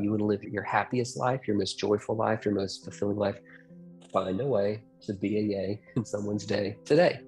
You want to live your happiest life, your most joyful life, your most fulfilling life. Find a way to be a yay in someone's day today.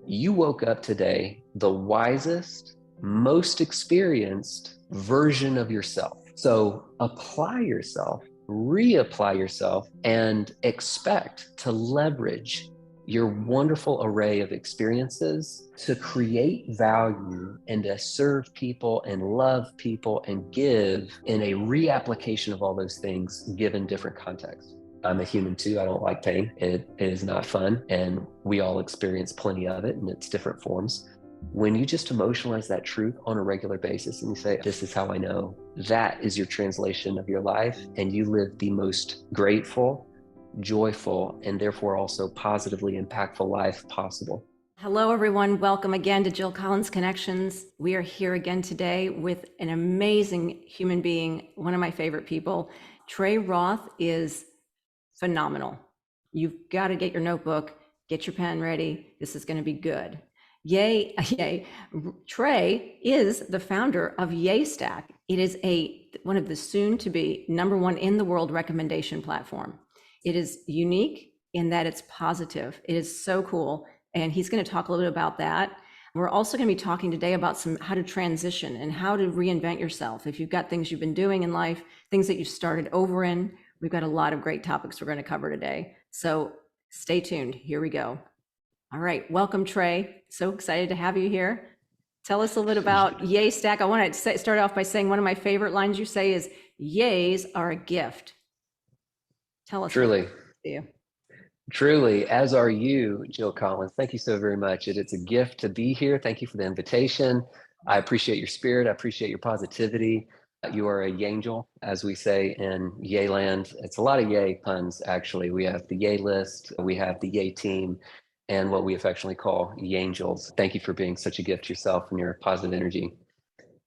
You woke up today the wisest, most experienced version of yourself. So apply yourself, reapply yourself, and expect to leverage your wonderful array of experiences to create value and to serve people and love people and give in a reapplication of all those things given different contexts. I'm a human too. I don't like pain. It is not fun. And we all experience plenty of it in its different forms. When you just emotionalize that truth on a regular basis and you say, this is how I know, that is your translation of your life. And you live the most grateful, joyful, and therefore also positively impactful life possible. Hello, everyone. Welcome again to Jill Collins Connections. We are here again today with an amazing human being, one of my favorite people. Trey Roth is phenomenal. You've got to get your notebook, get your pen ready. This is going to be good. Yay, yay. Trey is the founder of YayStack. It is one of the soon to be #1 in the world recommendation platform. It is unique in that it's positive. It is so cool. And he's going to talk a little bit about that. We're also going to be talking today about how to transition and how to reinvent yourself. If you've got things you've been doing in life, things that you started over in, we've got a lot of great topics we're going to cover today. So stay tuned. Here we go. All right. Welcome, Trey. So excited to have you here. Tell us a little bit about YayStack. I want to start off by saying one of my favorite lines you say is, yays are a gift. Tell us. Truly. Truly, as are you, Jill Collins. Thank you so very much. It's a gift to be here. Thank you for the invitation. I appreciate your spirit. I appreciate your positivity. You are a yangel, as we say in Yayland. It's a lot of yay puns, actually. We have the yay list, we have the yay team, and what we affectionately call yangels. Thank you for being such a gift yourself and your positive energy.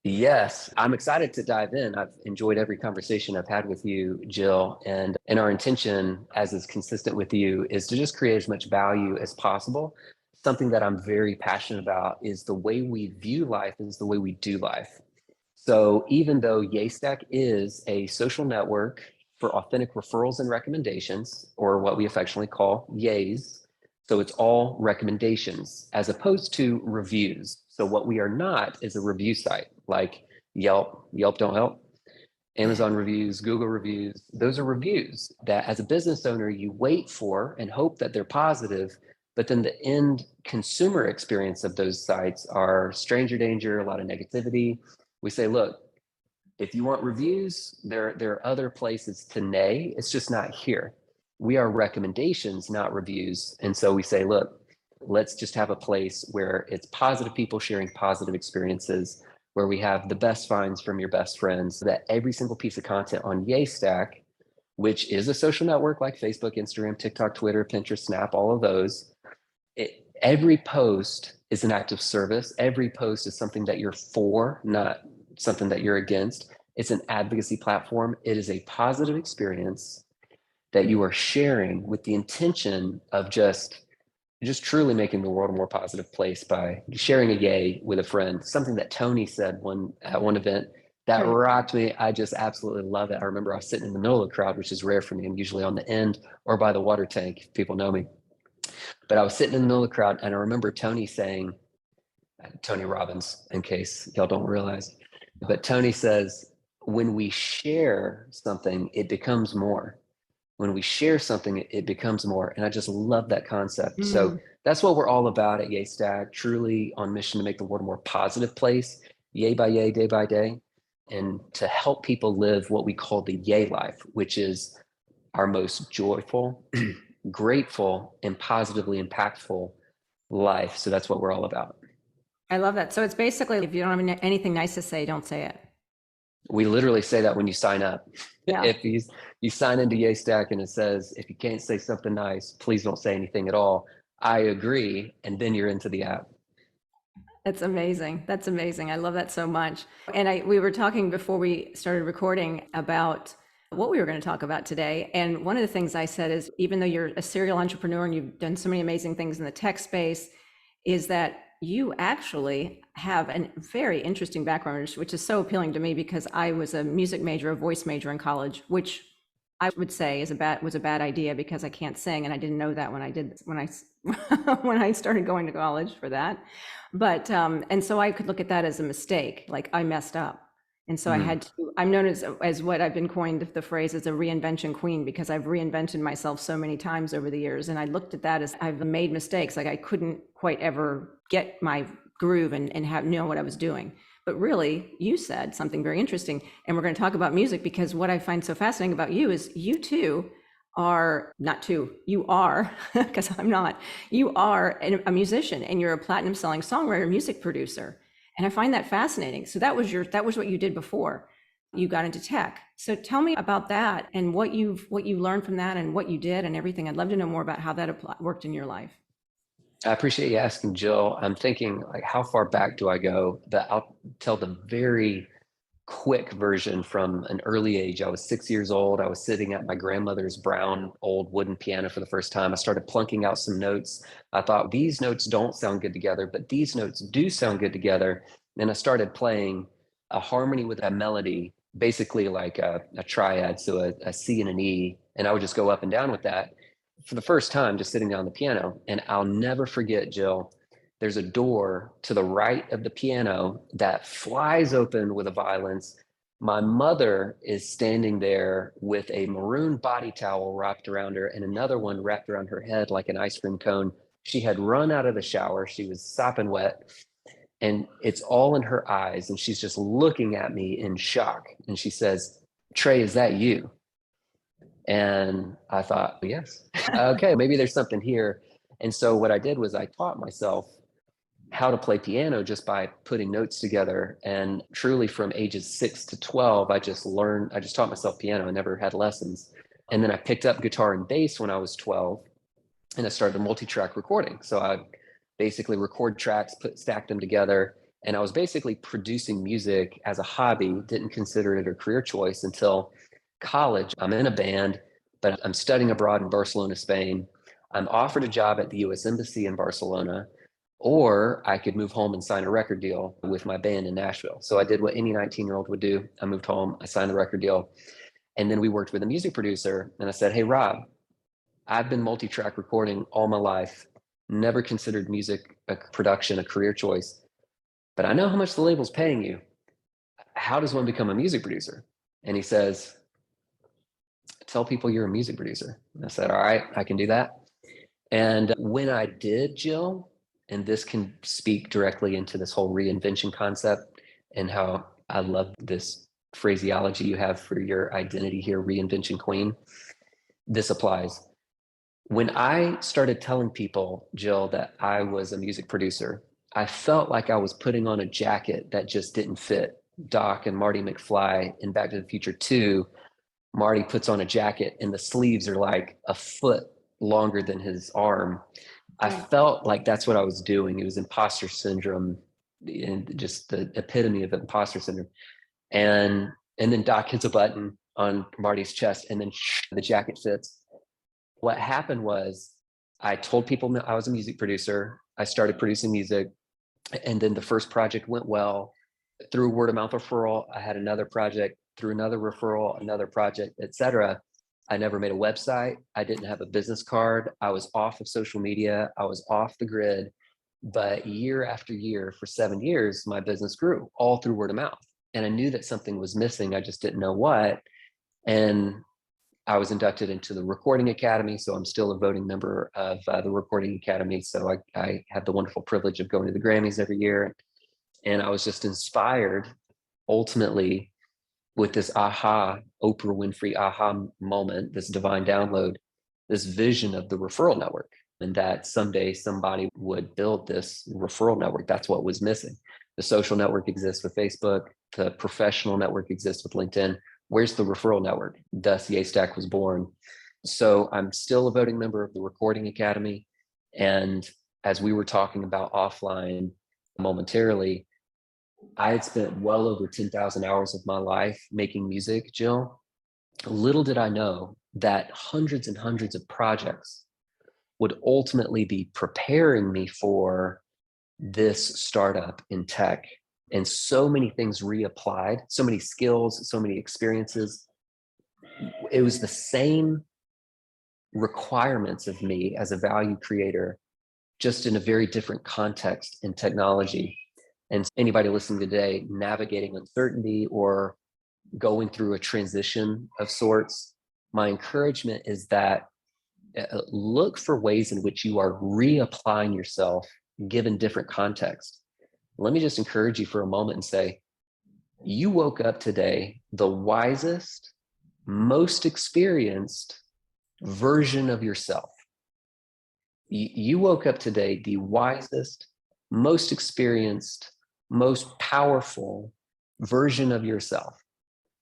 Yes, I'm excited to dive in. I've enjoyed every conversation I've had with you, Jill, and our intention, as is consistent with you, is to just create as much value as possible. Something that I'm very passionate about is the way we view life is the way we do life. So even though YayStack is a social network for authentic referrals and recommendations, or what we affectionately call yays, so it's all recommendations as opposed to reviews. So what we are not is a review site like Yelp. Yelp don't help. Amazon reviews, Google reviews, those are reviews that as a business owner, you wait for and hope that they're positive, but then the end consumer experience of those sites are stranger danger, a lot of negativity. We say, look, if you want reviews, there are other places to nay, it's just not here. We are recommendations, not reviews. And so we say, look, let's just have a place where it's positive people sharing positive experiences, where we have the best finds from your best friends, so that every single piece of content on YayStack, which is a social network like Facebook, Instagram, TikTok, Twitter, Pinterest, Snap, all of those, every post is an act of service. Every post is something that you're for, not something that you're against. It's an advocacy platform. It is a positive experience that you are sharing with the intention of just truly making the world a more positive place by sharing a yay with a friend. Something that Tony said at one event that rocked me. I just absolutely love it. I remember I was sitting in the middle of the crowd, which is rare for me. I'm usually on the end or by the water tank, if people know me. But I was sitting in the middle of the crowd, and I remember Tony saying, Tony Robbins, in case y'all don't realize, but Tony says, when we share something, it becomes more. When we share something, it becomes more. And I just love that concept. So that's what we're all about at YayStack, truly on mission to make the world a more positive place, yay by yay, day by day, and to help people live what we call the yay life, which is our most joyful, grateful, and positively impactful life. So that's what we're all about. I love that. So it's basically, if you don't have anything nice to say, don't say it. We literally say that when you sign up. Yeah. If you sign into YayStack and it says, if you can't say something nice, please don't say anything at all. I agree. And then you're into the app. That's amazing. That's amazing. I love that so much. And we were talking before we started recording about what we were going to talk about today. And one of the things I said is, even though you're a serial entrepreneur and you've done so many amazing things in the tech space, is that you actually have a very interesting background, which is so appealing to me because I was a music major, a voice major in college, which I would say was a bad idea because I can't sing, and I didn't know that when I when I started going to college for that. But and so I could look at that as a mistake, like I messed up. And so I Mm. had to, I'm known as what I've been coined the phrase as a reinvention queen because I've reinvented myself so many times over the years. And I looked at that as I've made mistakes. Like I couldn't quite ever get my groove and have know what I was doing. But really, you said something very interesting. And we're going to talk about music because what I find so fascinating about you is you too are not two, you are, because I'm not, you are a musician and you're a platinum selling songwriter, music producer. And I find that fascinating. So that was what you did before you got into tech. So tell me about that and what you learned from that and what you did and everything. I'd love to know more about how that worked in your life. I appreciate you asking, Jill. I'm thinking, like, how far back do I go? That I'll tell the very quick version from an early age. I was 6 years old. I was sitting at my grandmother's brown old wooden piano for the first time. I started plunking out some notes. I thought these notes don't sound good together, but these notes do sound good together. And I started playing a harmony with a melody, basically like a triad, so a C and an E. And I would just go up and down with that for the first time, just sitting down on the piano. And I'll never forget, Jill, there's a door to the right of the piano that flies open with a violence. My mother is standing there with a maroon body towel wrapped around her and another one wrapped around her head like an ice cream cone. She had run out of the shower. She was sopping wet and it's all in her eyes. And she's just looking at me in shock. And she says, "Trey, is that you?" And I thought, yes, okay, maybe there's something here. And so what I did was I taught myself how to play piano just by putting notes together. And truly from ages 6 to 12, I just taught myself piano. I never had lessons. And then I picked up guitar and bass when I was 12 and I started multi-track recording. So I basically record tracks, stack them together. And I was basically producing music as a hobby, didn't consider it a career choice until college. I'm in a band, but I'm studying abroad in Barcelona, Spain. I'm offered a job at the US Embassy in Barcelona, or I could move home and sign a record deal with my band in Nashville. So I did what any 19-year-old would do. I moved home, I signed the record deal, and then we worked with a music producer. And I said, "Hey, Rob, I've been multi-track recording all my life, never considered music a production, a career choice, but I know how much the label's paying you. How does one become a music producer?" And he says, "Tell people you're a music producer." And I said, "All right, I can do that." And when I did, Jill, and this can speak directly into this whole reinvention concept and how I love this phraseology you have for your identity here, reinvention queen. This applies. When I started telling people, Jill, that I was a music producer, I felt like I was putting on a jacket that just didn't fit. Doc and Marty McFly in Back to the Future 2, Marty puts on a jacket and the sleeves are like a foot longer than his arm. I Right. felt like that's what I was doing. It was imposter syndrome and just the epitome of imposter syndrome. And and then Doc hits a button on Marty's chest and then the jacket fits. What happened was I told people I was a music producer. I started producing music and then the first project went well. Through word of mouth referral, I had another project, through another referral, another project, etc. I never made a website. I didn't have a business card. I was off of social media. I was off the grid. But year after year, for 7 years, my business grew all through word of mouth. And I knew that something was missing. I just didn't know what. And I was inducted into the Recording Academy. So I'm still a voting member of the Recording Academy. So I had the wonderful privilege of going to the Grammys every year. And I was just inspired ultimately with this Oprah Winfrey moment, this divine download, this vision of the referral network, and that someday somebody would build this referral network. That's what was missing. The social network exists with Facebook, the professional network exists with LinkedIn. Where's the referral network? Thus, Stack was born. So I'm still a voting member of the Recording Academy. And as we were talking about offline momentarily, I had spent well over 10,000 hours of my life making music, Jill. Little did I know that hundreds and hundreds of projects would ultimately be preparing me for this startup in tech, and so many things reapplied, so many skills, so many experiences. It was the same requirements of me as a value creator, just in a very different context in technology. And anybody listening today, navigating uncertainty or going through a transition of sorts, my encouragement is that look for ways in which you are reapplying yourself given different context. Let me just encourage you for a moment and say, you woke up today the wisest, most experienced version of yourself. You woke up today the wisest, most experienced, most powerful version of yourself.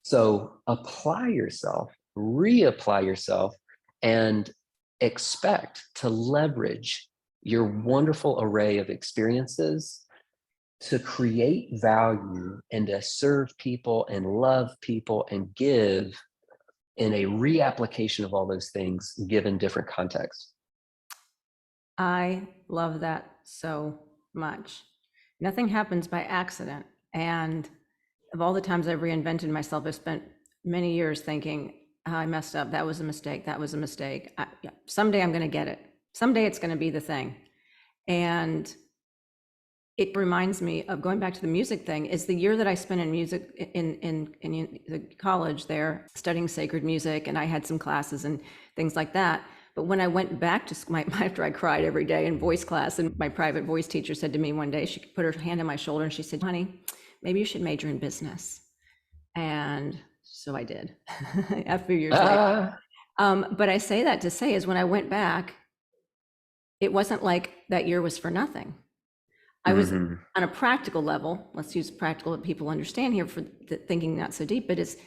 So apply yourself, reapply yourself, and expect to leverage your wonderful array of experiences to create value and to serve people and love people and give in a reapplication of all those things given different contexts. I love that so much. Nothing happens by accident. And of all the times I've reinvented myself, I've spent many years thinking, oh, I messed up. That was a mistake. That was a mistake. Yeah, someday I'm going to get it. Someday it's going to be the thing. And it reminds me of going back to the music thing, is the year that I spent in music in the college there studying sacred music, and I had some classes and things like that. But when I went back to my after I cried every day in voice class, and my private voice teacher said to me one day, she put her hand on my shoulder and she said, honey, maybe you should major in business. And so I did a few years later. But I say that to say is when I went back, it wasn't like that year was for nothing. I was on a practical level, let's use practical that people understand here for the thinking not so deep, but is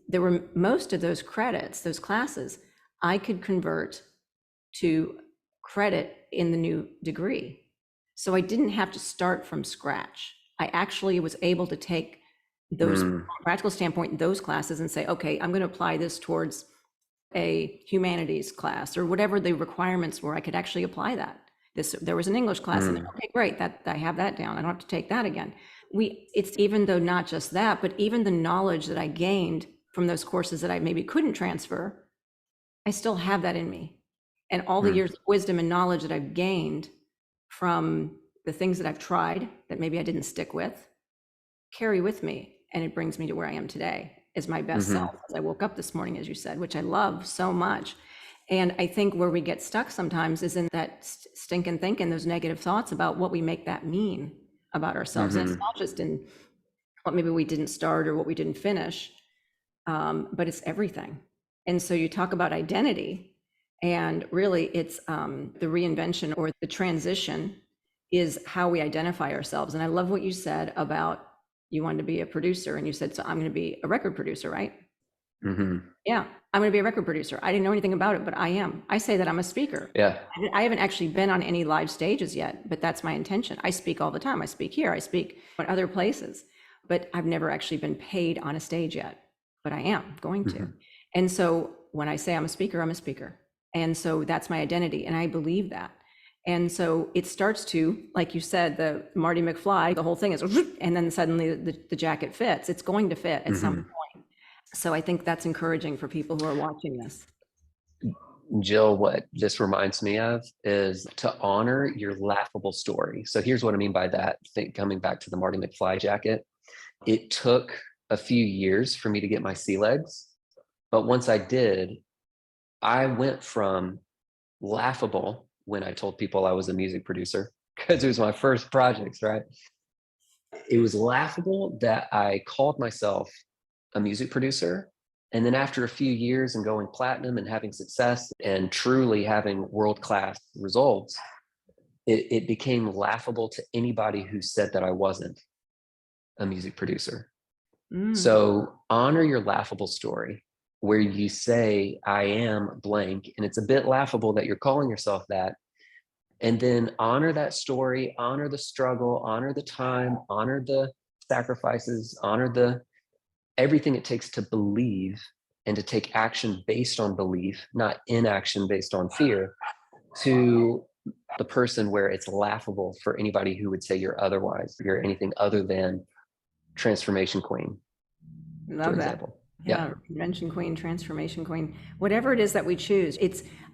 there were most of those credits, those classes, I could convert to credit in the new degree. So I didn't have to start from scratch. I actually was able to take those from a practical standpoint, those classes and say, okay, I'm going to apply this towards a humanities class or whatever the requirements were. I could actually apply that. There was an English class in there. Okay, great. That I have that down. I don't have to take that again. It's even though not just that, but even the knowledge that I gained from those courses that I maybe couldn't transfer, I still have that in me. And all the years of wisdom and knowledge that I've gained from the things that I've tried that maybe I didn't stick with, carry with me. And it brings me to where I am today as my best self. As I woke up this morning, as you said, which I love so much. And I think where we get stuck sometimes is in that stinking thinking, those negative thoughts about what we make that mean about ourselves. And it's not just in what maybe we didn't start or what we didn't finish, but it's everything. And so you talk about identity, and really it's the reinvention or the transition is how we identify ourselves. And I love what you said about you wanted to be a producer, and you said, so I'm going to be a record producer, right? Yeah, I'm going to be a record producer. I didn't know anything about it, but I am. I say that I'm a speaker. Yeah. I haven't actually been on any live stages yet, but that's my intention. I speak all the time. I speak here, I speak at other places, but I've never actually been paid on a stage yet, but I am going to. And so when I say I'm a speaker, I'm a speaker. And so that's my identity. And I believe that. And so it starts to, like you said, the Marty McFly, the whole thing is, and then suddenly the jacket fits. It's going to fit at some point. So I think that's encouraging for people who are watching this. Jill, what this reminds me of is to honor your laughable story. So here's what I mean by that. Coming back to the Marty McFly jacket, it took a few years for me to get my sea legs. But once I did, I went from laughable when I told people I was a music producer, because it was my first projects, right? It was laughable that I called myself a music producer. And then after a few years and going platinum and having success and truly having world-class results, it became laughable to anybody who said that I wasn't a music producer. So honor your laughable story where you say, I am blank. And it's a bit laughable that you're calling yourself that. And then honor that story, honor the struggle, honor the time, honor the sacrifices, honor the everything it takes to believe and to take action based on belief, not inaction based on fear, to the person where it's laughable for anybody who would say you're otherwise, you're anything other than transformation queen, for Love that. example. Yeah. Yeah, reinvention queen, transformation queen, whatever it is that we choose.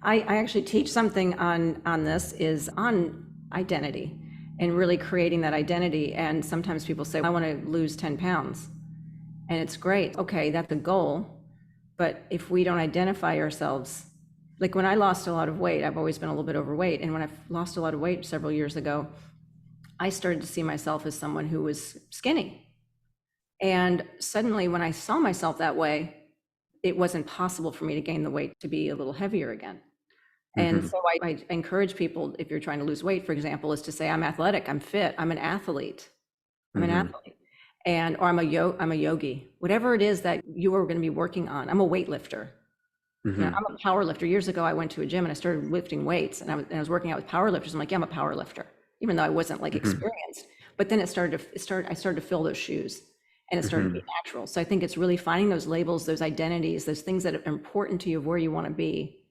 I actually teach something on this is on identity and really creating that identity. And sometimes people say, I want to lose 10 pounds. And it's great. Okay, that's a goal. But if we don't identify ourselves, like when I lost a lot of weight, I've always been a little bit overweight. And when I lost a lot of weight several years ago, I started to see myself as someone who was skinny. And suddenly, when I saw myself that way, it wasn't possible for me to gain the weight to be a little heavier again. And Hmm. so I encourage people, if you're trying to lose weight, for example, is to say, I'm athletic, I'm fit, I'm an athlete, I'm an Hmm. athlete. And, or I'm a yogi, whatever it is that you are going to be working on. I'm a weightlifter. You know, Hmm. I'm a power lifter. Years ago, I went to a gym and I started lifting weights, and I was working out with power lifters. I'm like, yeah, I'm a power lifter, even though I wasn't like Hmm. experienced. But then I started to fill those shoes, and it started to be Hmm. natural. So I think it's really finding those labels, those identities, those things that are important to you of where you want to be,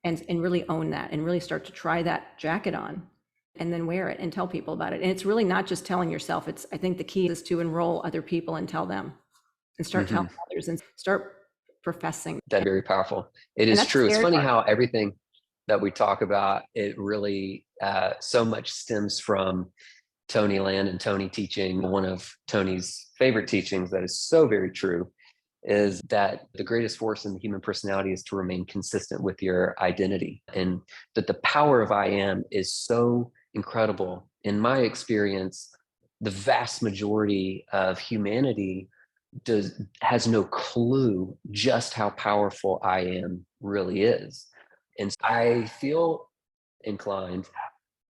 and really own that, and really start to try that jacket on, and then wear it and tell people about it. And it's really not just telling yourself. I think the key is to enroll other people and tell them, and start telling Hmm. others, and start professing. That's very powerful. It And is that's the true. It's scary funny part. how everything that we talk about, it really so much stems from Tony Land and Tony teaching. One of Tony's favorite teachings that is so very true is that the greatest force in the human personality is to remain consistent with your identity, and that the power of I am is so incredible. In my experience, the vast majority of humanity has no clue just how powerful I am really is. And I feel inclined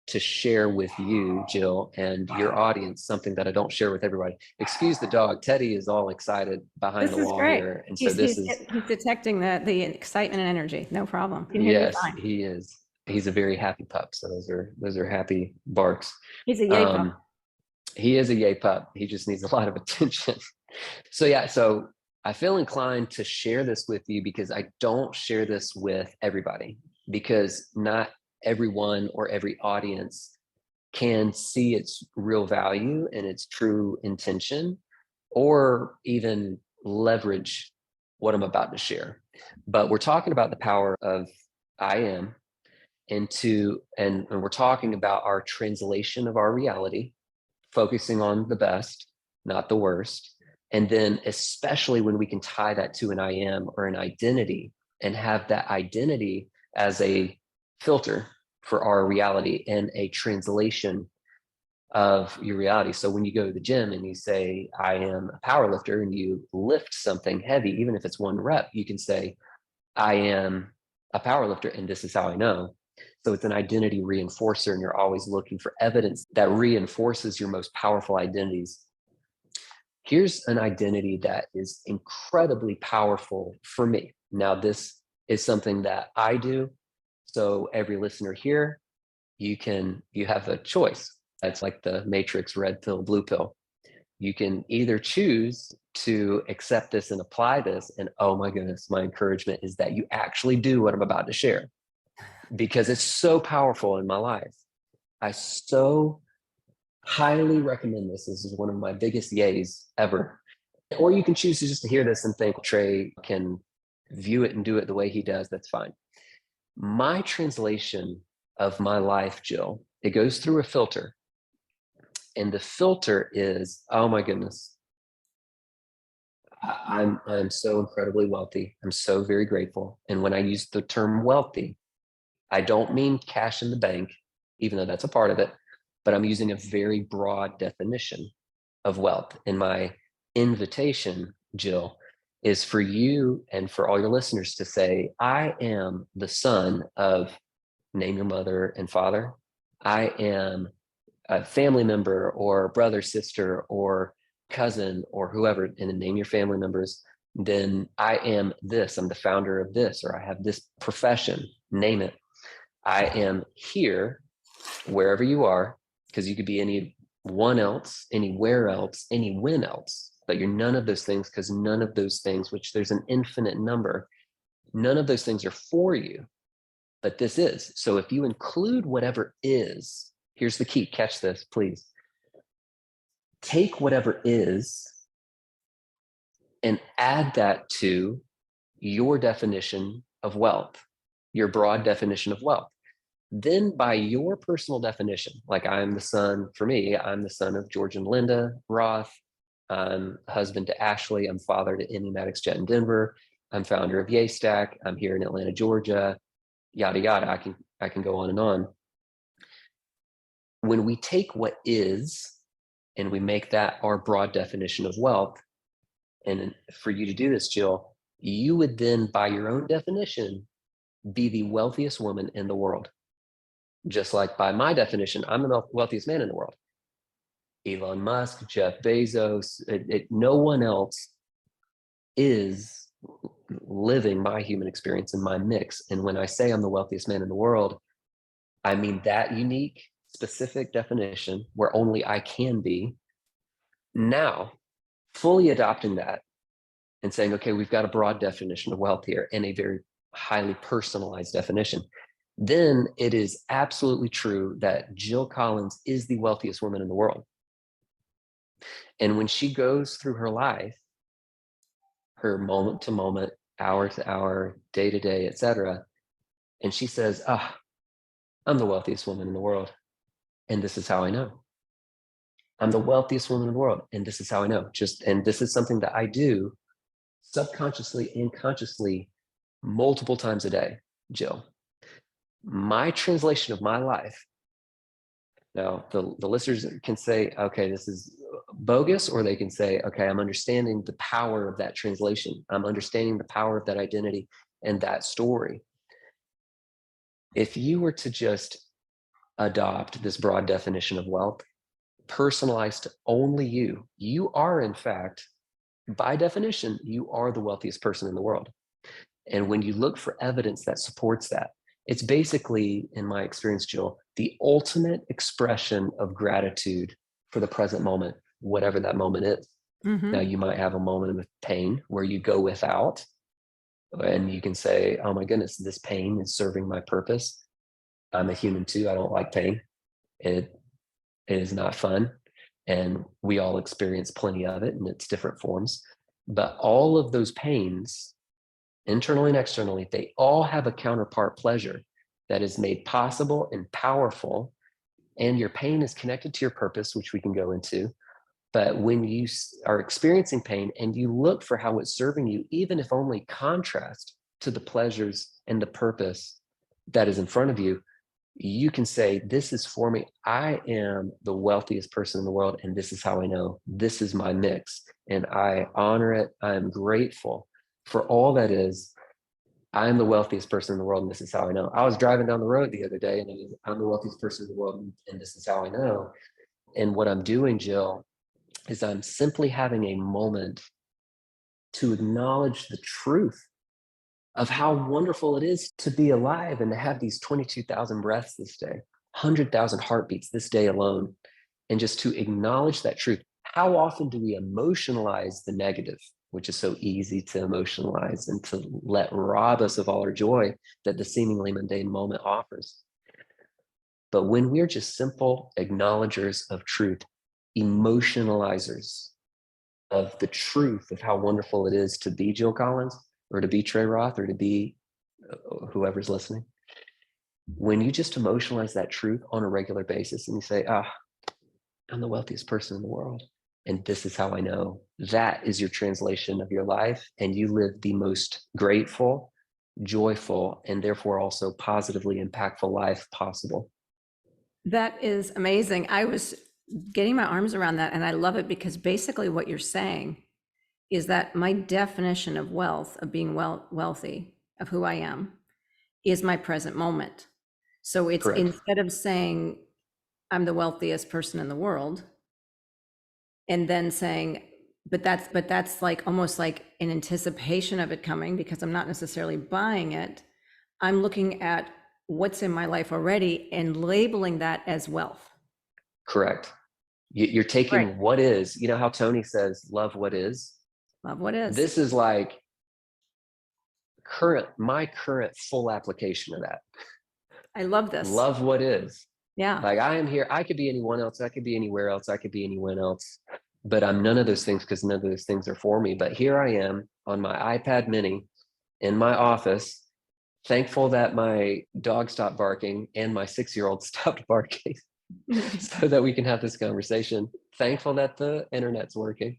to share with you, Jill, and your audience something that I don't share with everybody. Excuse the dog. Teddy is all excited behind the This is wall great. here. And so He's this he's is, he's detecting the excitement and energy. No problem. Can hear you yes, fine. he is. He's a very happy pup. So those are happy barks. He's a yay pup. Um, he is a yay pup. He just needs a lot of attention. So yeah, so I feel inclined to share this with you because I don't share this with everybody, because not everyone or every audience can see its real value and its true intention, or even leverage what I'm about to share. But we're talking about the power of I am, and we're talking about our translation of our reality, focusing on the best, not the worst. And then, especially when we can tie that to an I am or an identity, and have that identity as a filter for our reality and a translation of your reality. So when you go to the gym and you say, I am a power lifter, and you lift something heavy, even if it's one rep, you can say, I am a power lifter, and this is how I know. So it's an identity reinforcer, and you're always looking for evidence that reinforces your most powerful identities. Here's an identity that is incredibly powerful for me. Now, this is something that I do. So every listener here, you have a choice. It's like the matrix, red pill, blue pill. You can either choose to accept this and apply this. And oh my goodness, my encouragement is that you actually do what I'm about to share, because it's so powerful in my life. I so highly recommend this. This is one of my biggest yays ever. Or you can choose to just hear this and think Trey can view it and do it the way he does. That's fine. My translation of my life, Jill, it goes through a filter. And the filter is, oh my goodness, I'm so incredibly wealthy. I'm so very grateful. And when I use the term wealthy, I don't mean cash in the bank, even though that's a part of it, but I'm using a very broad definition of wealth. And my invitation, Jill, is for you and for all your listeners to say, I am the son of, name your mother and father. I am a family member or brother, sister, or cousin, or whoever, and then name your family members. Then I am this, I'm the founder of this, or I have this profession, name it. I am here, wherever you are, because you could be anyone else, anywhere else, any when else, but you're none of those things, because none of those things, which there's an infinite number, none of those things are for you. but this is. So if you include whatever is, here's the key, catch this, please. Take whatever is and add that to your definition of wealth, your broad definition of wealth. Then by your personal definition, like I'm the son, for me, I'm the son of George and Linda Roth. I'm husband to Ashley. I'm father to Emmy Maddox Jet in Denver. I'm founder of Yay Stack. I'm here in Atlanta, Georgia, yada, yada. I can go on and on. When we take what is and we make that our broad definition of wealth, and for you to do this, Jill, you would then, by your own definition, be the wealthiest woman in the world. Just like by my definition, I'm the wealthiest man in the world. Elon Musk, Jeff Bezos, no one else is living my human experience in my mix. And when I say I'm the wealthiest man in the world, I mean that unique, specific definition where only I can be. Now, fully adopting that and saying, okay, we've got a broad definition of wealth here and a very highly personalized definition. Then it is absolutely true that Jill Collins is the wealthiest woman in the world. And when she goes through her life, her moment to moment, hour to hour, day to day, etc., and she says, I'm the wealthiest woman in the world, and this is how I know. I'm the wealthiest woman in the world, and this is how I know. And this is something that I do subconsciously and consciously multiple times a day, Jill. My translation of my life, now the listeners can say, okay, this is bogus, or they can say, okay, I'm understanding the power of that translation. I'm understanding the power of that identity and that story. If you were to just adopt this broad definition of wealth, personalized to only you, you are, in fact, by definition, you are the wealthiest person in the world. And when you look for evidence that supports that, it's basically, in my experience, Jill, the ultimate expression of gratitude for the present moment, whatever that moment is. Mm-hmm. Now, you might have a moment of pain where you go without, and you can say, oh my goodness, this pain is serving my purpose. I'm a human too. I don't like pain. It is not fun. And we all experience plenty of it in its different forms. But all of those pains, internally and externally, they all have a counterpart pleasure that is made possible and powerful. And your pain is connected to your purpose, which we can go into. But when you are experiencing pain and you look for how it's serving you, even if only contrast to the pleasures and the purpose that is in front of you, you can say, this is for me. I am the wealthiest person in the world, and this is how I know. This is my mix, and I honor it. I'm grateful for all that is. I'm the wealthiest person in the world, and this is how I know. I was driving down the road the other day, and I'm the wealthiest person in the world, and this is how I know. And what I'm doing, Jill, is I'm simply having a moment to acknowledge the truth of how wonderful it is to be alive and to have these 22,000 breaths this day, 100,000 heartbeats this day alone, and just to acknowledge that truth. How often do we emotionalize the negative, which is so easy to emotionalize and to let rob us of all our joy that the seemingly mundane moment offers? But when we're just simple acknowledgers of truth, emotionalizers of the truth of how wonderful it is to be Jill Collins, or to be Trey Roth, or to be whoever's listening, when you just emotionalize that truth on a regular basis and you say, I'm the wealthiest person in the world, and this is how I know, that is your translation of your life, and you live the most grateful, joyful, and therefore also positively impactful life possible. That is amazing. I was getting my arms around that, and I love it because basically what you're saying is that my definition of wealth, of being wealthy, of who I am, is my present moment. So it's correct. Instead of saying I'm the wealthiest person in the world, and then saying, but that's like almost like an anticipation of it coming, because I'm not necessarily buying it. I'm looking at what's in my life already and labeling that as wealth. Correct. You're taking what is, you know how Tony says, love what is? Love what is. This is like my current full application of that. I love this. Love what is. Yeah. Like I am here. I could be anyone else. I could be anywhere else. I could be anyone else. But I'm none of those things because none of those things are for me. But here I am on my iPad mini in my office, thankful that my dog stopped barking and my 6-year-old stopped barking so that we can have this conversation. Thankful that the internet's working.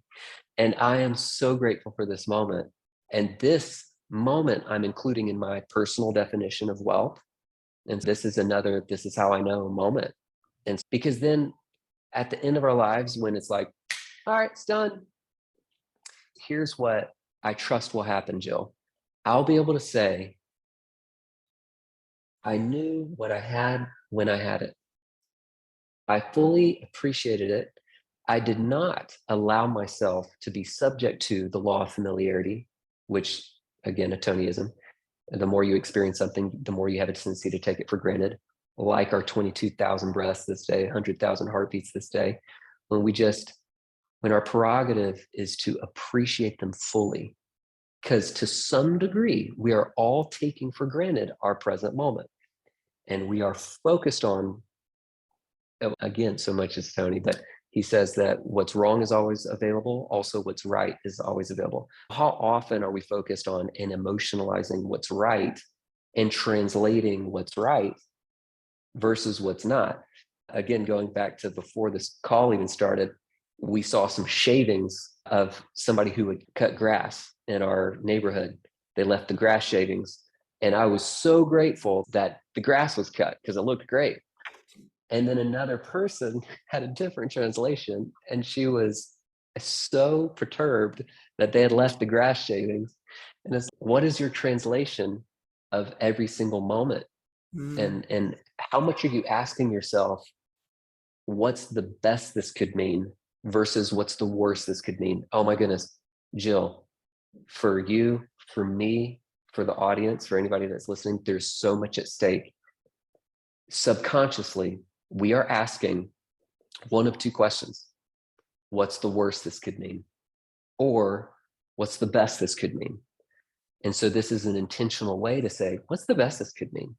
And I am so grateful for this moment. And this moment I'm including in my personal definition of wealth. And this is how I know a moment. And because then at the end of our lives, when it's like, all right, it's done, here's what I trust will happen, Jill. I'll be able to say, I knew what I had when I had it. I fully appreciated it. I did not allow myself to be subject to the law of familiarity, which, again, a Tonyism. The more you experience something, the more you have a tendency to take it for granted. Like our 22,000 breaths this day, 100,000 heartbeats this day, when our prerogative is to appreciate them fully, because to some degree, we are all taking for granted our present moment. And we are focused on, again, so much as Tony, but he says that what's wrong is always available. Also, what's right is always available. How often are we focused on and emotionalizing what's right and translating what's right versus what's not? Again, going back to before this call even started, we saw some shavings of somebody who would cut grass in our neighborhood. They left the grass shavings. And I was so grateful that the grass was cut because it looked great. And then another person had a different translation, and she was so perturbed that they had left the grass shavings. And it's, what is your translation of every single moment? Mm. And how much are you asking yourself, what's the best this could mean versus what's the worst this could mean? Oh my goodness, Jill, for you, for me, for the audience, for anybody that's listening, there's so much at stake. Subconsciously, we are asking one of two questions. What's the worst this could mean? Or what's the best this could mean? And so this is an intentional way to say, what's the best this could mean?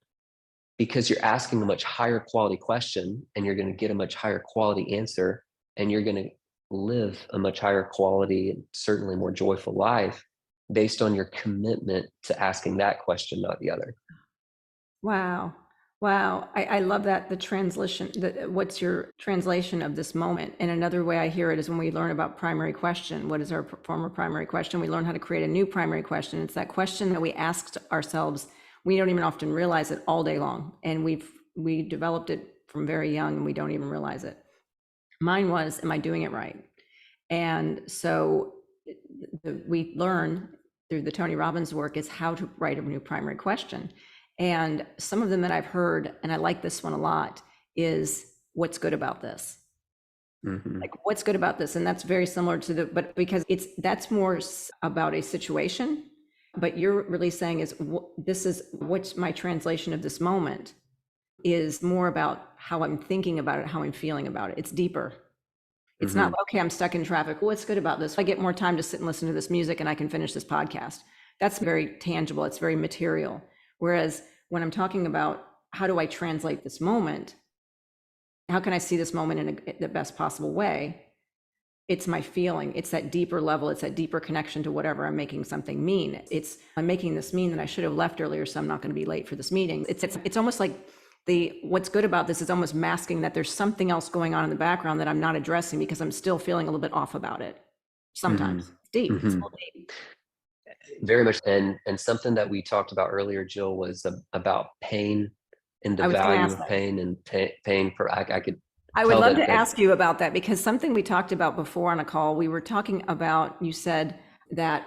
Because you're asking a much higher quality question and you're going to get a much higher quality answer, and you're going to live a much higher quality and certainly more joyful life based on your commitment to asking that question, not the other. Wow. Wow. I love that. The translation, what's your translation of this moment? And another way I hear it is when we learn about primary question. What is our former primary question? We learn how to create a new primary question. It's that question that we ask ourselves. We don't even often realize it all day long. And we developed it from very young and we don't even realize it. Mine was, am I doing it right? And so we learn through the Tony Robbins work is how to write a new primary question. And some of them that I've heard, and I like this one a lot, is what's good about this? Mm-hmm. Like, what's good about this? And that's very similar to but because that's more about a situation, but you're really saying is this is what's my translation of this moment is more about how I'm thinking about it, how I'm feeling about it. It's deeper. It's not, okay, I'm stuck in traffic. What's good about this? I get more time to sit and listen to this music and I can finish this podcast. That's very tangible. It's very material. Whereas when I'm talking about how do I translate this moment, how can I see this moment in the best possible way? It's my feeling. It's that deeper level. It's that deeper connection to whatever I'm making something mean. I'm making this mean that I should have left earlier, so I'm not going to be late for this meeting. It's almost like what's good about this is almost masking that there's something else going on in the background that I'm not addressing because I'm still feeling a little bit off about it. Sometimes it's deep. It's a little deep. Very much. And something that we talked about earlier, Jill, was about pain and the I was going to value ask of that. pain and pain for, I could I would tell love that, to ask you about that because something we talked about before on a call, we were talking about, you said that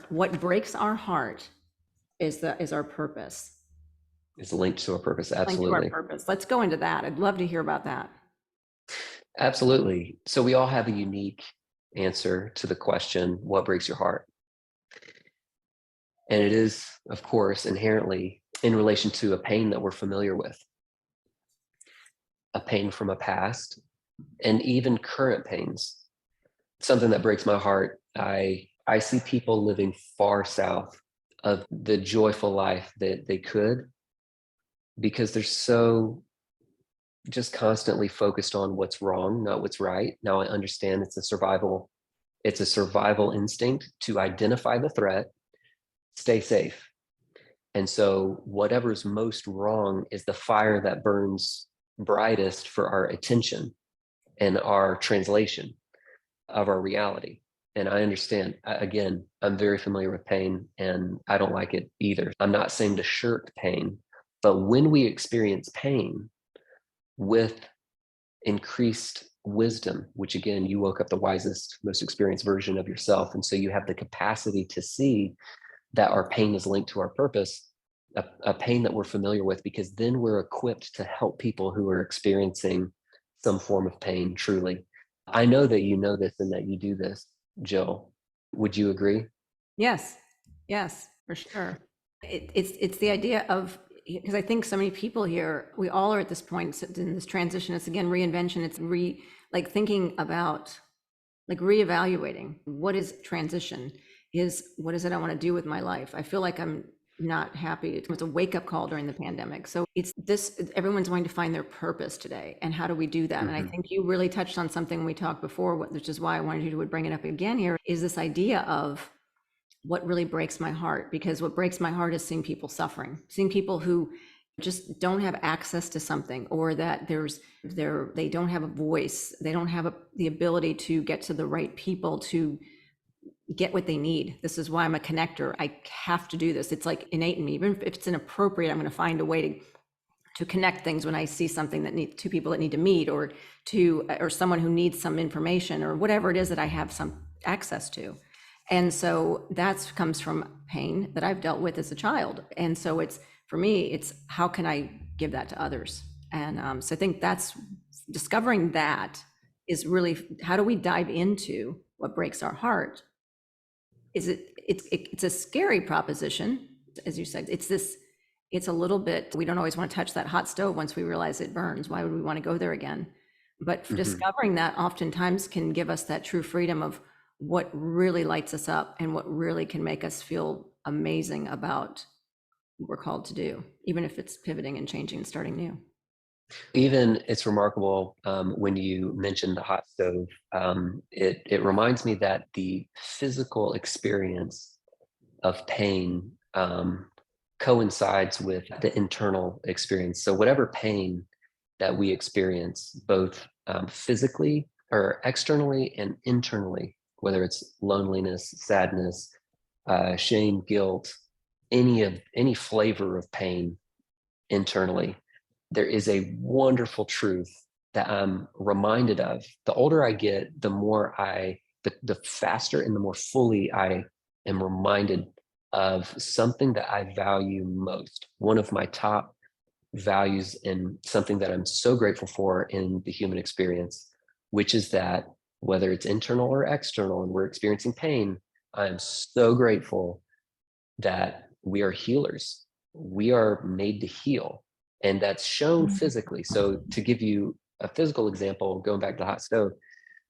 what breaks our heart is our purpose. is linked to a purpose. Linked to our Absolutely. purpose. Let's go into that. I'd love to hear about that. Absolutely. So we all have a unique answer to the question, what breaks your heart? And it is, of course, inherently in relation to a pain that we're familiar with, a pain from a past, and even current pains. Something that breaks my heart, I see people living far south of the joyful life that they could because they're so just constantly focused on what's wrong, not what's right. Now I understand it's a survival instinct to identify the threat, stay safe. And so whatever's most wrong is the fire that burns brightest for our attention and our translation of our reality. And I understand, again, I'm very familiar with pain and I don't like it either. I'm not saying to shirk pain, but when we experience pain with increased wisdom, which again, you woke up the wisest, most experienced version of yourself. And so you have the capacity to see that our pain is linked to our purpose, a pain that we're familiar with, because then we're equipped to help people who are experiencing some form of pain truly. I know that you know this and that you do this, Jill. Would you agree? Yes, yes, for sure. It's the idea of, because I think so many people here, we all are at this point in this transition. It's again reinvention. It's like thinking about, like reevaluating what is transition, is what is it I want to do with my life. I feel like I'm not happy. It was a wake up call during the pandemic. So it's this, everyone's going to find their purpose today. And how do we do that? And I Hmm. think you really touched on something we talked before, which is why I wanted you to bring it up again here, is this idea of what really breaks my heart. Because what breaks my heart is seeing people suffering, seeing people who just don't have access to something, or that they don't have a voice, they don't have the ability to get to the right people to get what they need. This is why I'm a connector. I have to do this. It's like innate in me. Even if it's inappropriate, I'm going to find a way to connect things when I see something that needs two people that need to meet, or someone who needs some information, or whatever it is that I have some access to. And so that comes from pain that I've dealt with as a child. And so it's, for me, it's how can I give that to others? And so I think that's, discovering that is really, how do we dive into what breaks our heart? It's a scary proposition, as you said. It's a little bit, we don't always want to touch that hot stove once we realize it burns. Why would we want to go there again? But Hmm. discovering that oftentimes can give us that true freedom of what really lights us up and what really can make us feel amazing about what we're called to do, even if it's pivoting and changing and starting new. Even it's remarkable when you mentioned the hot stove. It reminds me that the physical experience of pain coincides with the internal experience. So whatever pain that we experience, both physically or externally and internally, whether it's loneliness, sadness, shame, guilt, any flavor of pain internally, there is a wonderful truth that I'm reminded of. The older I get, the faster and the more fully I am reminded of something that I value most. One of my top values and something that I'm so grateful for in the human experience, which is that whether it's internal or external and we're experiencing pain, I'm so grateful that we are healers. We are made to heal, and that's shown physically. So, to give you a physical example, going back to the hot stove,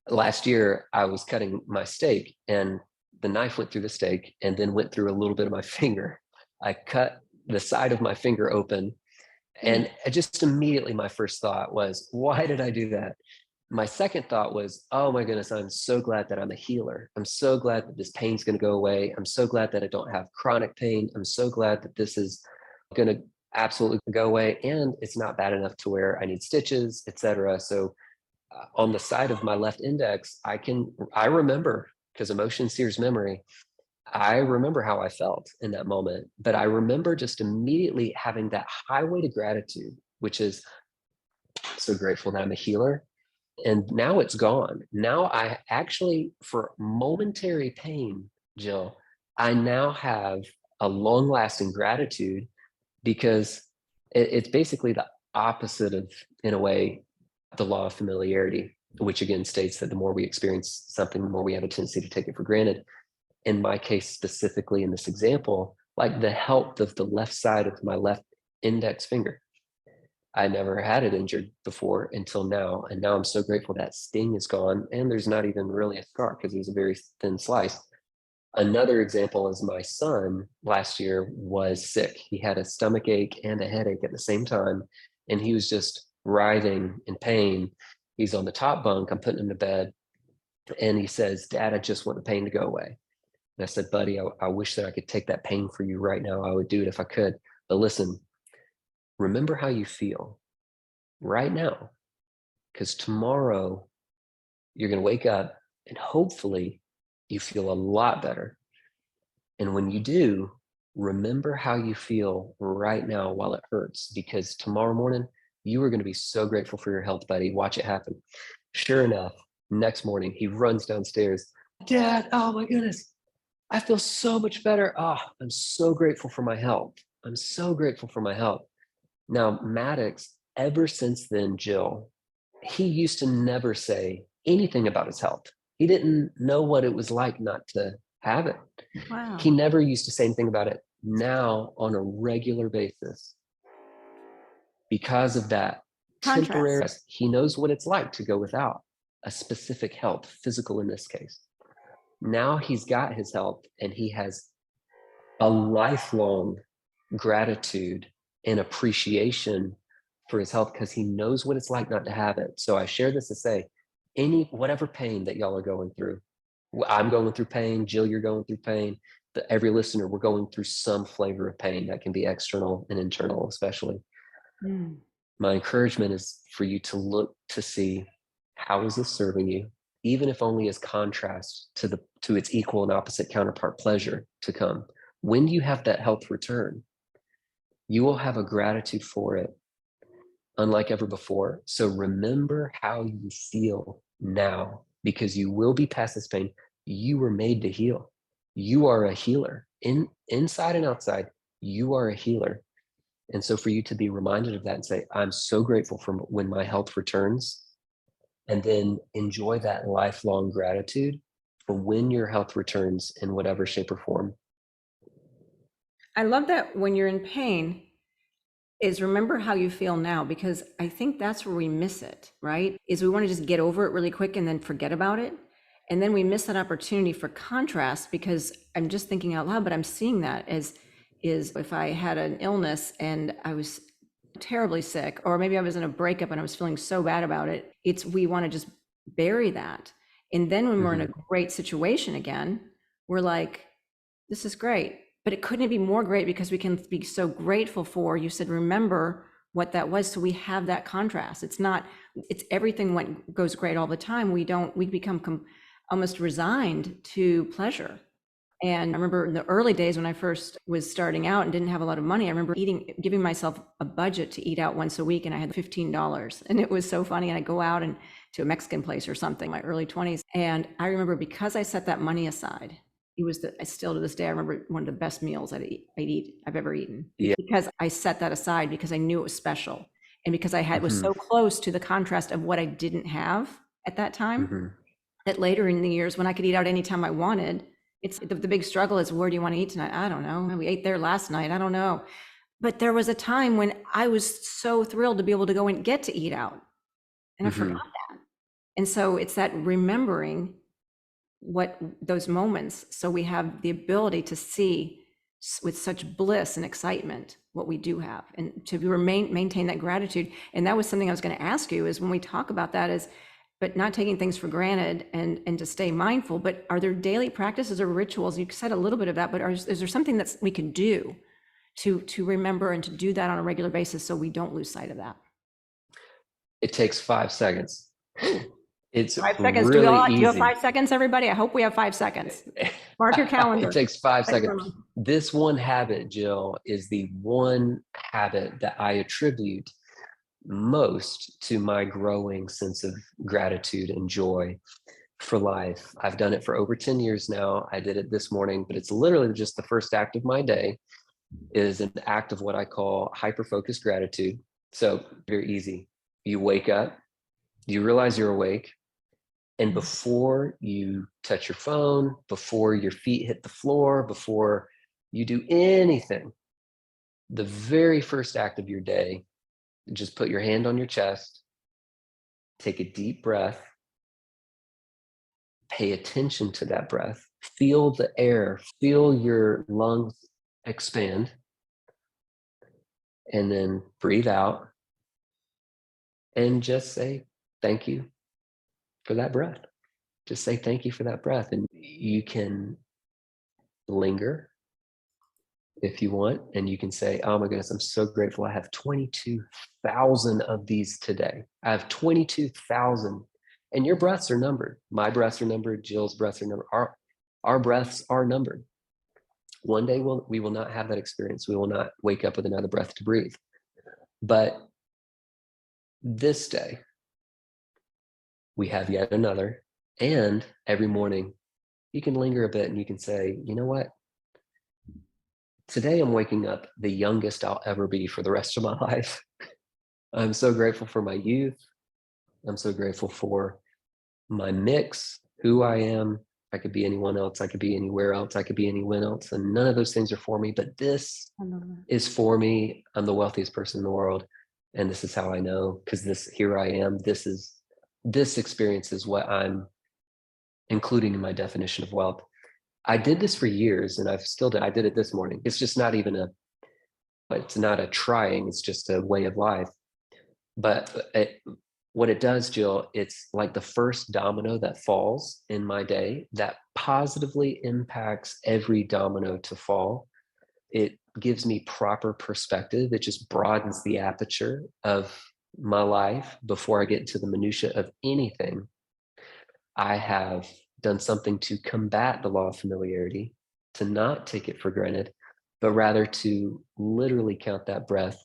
last year I was cutting my steak, and the knife went through the steak and then went through a little bit of my finger. I cut the side of my finger open, and just immediately my first thought was, why did I do that? My second thought was, oh my goodness, I'm so glad that I'm a healer. I'm so glad that this pain's going to go away. I'm so glad that I don't have chronic pain. I'm so glad that this is going to absolutely go away. And it's not bad enough to where I need stitches, etc. So on the side of my left index, I remember, because emotion sears memory. I remember how I felt in that moment, but I remember just immediately having that highway to gratitude, which is so grateful that I'm a healer, and now it's gone. Now I actually, for momentary pain, Jill, I now have a long lasting gratitude, because it's basically the opposite of, in a way, the law of familiarity, which again states that the more we experience something, the more we have a tendency to take it for granted. In my case, specifically in this example, like the health of the left side of my left index finger, I never had it injured before until now. And now I'm so grateful that sting is gone. And there's not even really a scar because it was a very thin slice. Another example is my son last year was sick. He had a stomach ache and a headache at the same time, and he was just writhing in pain. He's on the top bunk. I'm putting him to bed, and he says, "Dad, I just want the pain to go away." And I said, "Buddy, I wish that I could take that pain for you right now. I would do it if I could. But listen, remember how you feel right now, because tomorrow you're going to wake up and hopefully you feel a lot better. And when you do, remember how you feel right now while it hurts, because tomorrow morning you are going to be so grateful for your health, buddy. Watch it happen." Sure enough, next morning he runs downstairs. "Dad, oh my goodness, I feel so much better. Oh, I'm so grateful for my health. I'm so grateful for my health." Now, Maddox, ever since then, Jill, he used to never say anything about his health. He didn't know what it was like not to have it. He Wow. never used to say anything about it. Now, on a regular basis, because of that temporary, Contrast. he knows what it's like to go without a specific health, physical in this case. Now he's got his health and he has a lifelong gratitude and appreciation for his health because he knows what it's like not to have it. So I share this to say, whatever pain that y'all are going through, I'm going through pain, Jill, you're going through pain, but every listener, we're going through some flavor of pain that can be external and internal, especially. Mm. My encouragement is for you to look to see, how is this serving you, even if only as contrast to its equal and opposite counterpart, pleasure to come. When you have that health return, you will have a gratitude for it unlike ever before. So remember how you feel now, because you will be past this pain. You were made to heal. You are a healer inside and outside. You are a healer. And so for you to be reminded of that and say, I'm so grateful for when my health returns, and then enjoy that lifelong gratitude for when your health returns in whatever shape or form. I love that when you're in pain, is remember how you feel now, because I think that's where we miss it, right? Is we want to just get over it really quick and then forget about it. And then we miss that opportunity for contrast, because I'm just thinking out loud, but I'm seeing that as is if I had an illness and I was terribly sick, or maybe I was in a breakup and I was feeling so bad about it, it's we want to just bury that. And then when we're in a Mhm. great situation again, we're like, this is great. But it couldn't be more great because we can be so grateful for, you said, remember what that was. So we have that contrast. It's not, it's everything goes great all the time. We become almost resigned to pleasure. And I remember in the early days when I first was starting out and didn't have a lot of money, I remember giving myself a budget to eat out once a week, and I had $15. And it was so funny. And I'd go out and to a Mexican place or something, in my early 20s. And I remember because I set that money aside, it was I still to this day, I remember one of the best meals I've ever eaten. Yeah. Because I set that aside because I knew it was special. And because was Mhm. so close to the contrast of what I didn't have at that time, Mhm. that later in the years when I could eat out anytime I wanted, it's the big struggle is, where do you want to eat tonight? I don't know. We ate there last night. I don't know. But there was a time when I was so thrilled to be able to go and get to eat out. And I forgot Mhm. that. And so it's that remembering what those moments, so we have the ability to see with such bliss and excitement what we do have, and to maintain that gratitude. And that was something I was going to ask you, is when we talk about that, is but not taking things for granted, and to stay mindful, but are there daily practices or rituals? You said a little bit of that, but is there something that we can do to remember and to do that on a regular basis so we don't lose sight of that? It takes 5 seconds. Ooh, It's 5 seconds. really Do you have easy. 5 seconds, everybody? I hope we have 5 seconds. Mark your It calendar. takes 5 seconds. Everyone. This one habit, Jill, is the one habit that I attribute most to my growing sense of gratitude and joy for life. I've done it for over 10 years now. I did it this morning, but it's literally just the first act of my day is an act of what I call hyperfocused gratitude. So very easy. You wake up, you realize you're awake, and before you touch your phone, before your feet hit the floor, before you do anything, the very first act of your day, just put your hand on your chest, take a deep breath, pay attention to that breath, Feel the air, feel your lungs expand, and then breathe out and just say thank you for that breath. Just say thank you for that breath. And you can linger if you want, and you can say, oh my goodness, I'm so grateful. I have 22,000 of these today. I have 22,000. And your breaths are numbered. My breaths are numbered. Jill's breaths are numbered. Our breaths are numbered. One day we will not have that experience. We will not wake up with another breath to breathe. But this day, we have yet another. And every morning, you can linger a bit and you can say, you know what? Today, I'm waking up the youngest I'll ever be for the rest of my life. I'm so grateful for my youth. I'm so grateful for my mix, who I am. I could be anyone else. I could be anywhere else. I could be anyone else. And none of those things are for me. But this is for me. I'm the wealthiest person in the world. And this is how I know, because here I am. This experience is what I'm including in my definition of wealth. I did this for years, and I did it this morning. It's just not even it's not a trying, it's just a way of life. But what it does, Jill, it's like the first domino that falls in my day that positively impacts every domino to fall. It gives me proper perspective. It just broadens the aperture of my life before I get into the minutia of anything. I have done something to combat the law of familiarity, to not take it for granted, but rather to literally count that breath,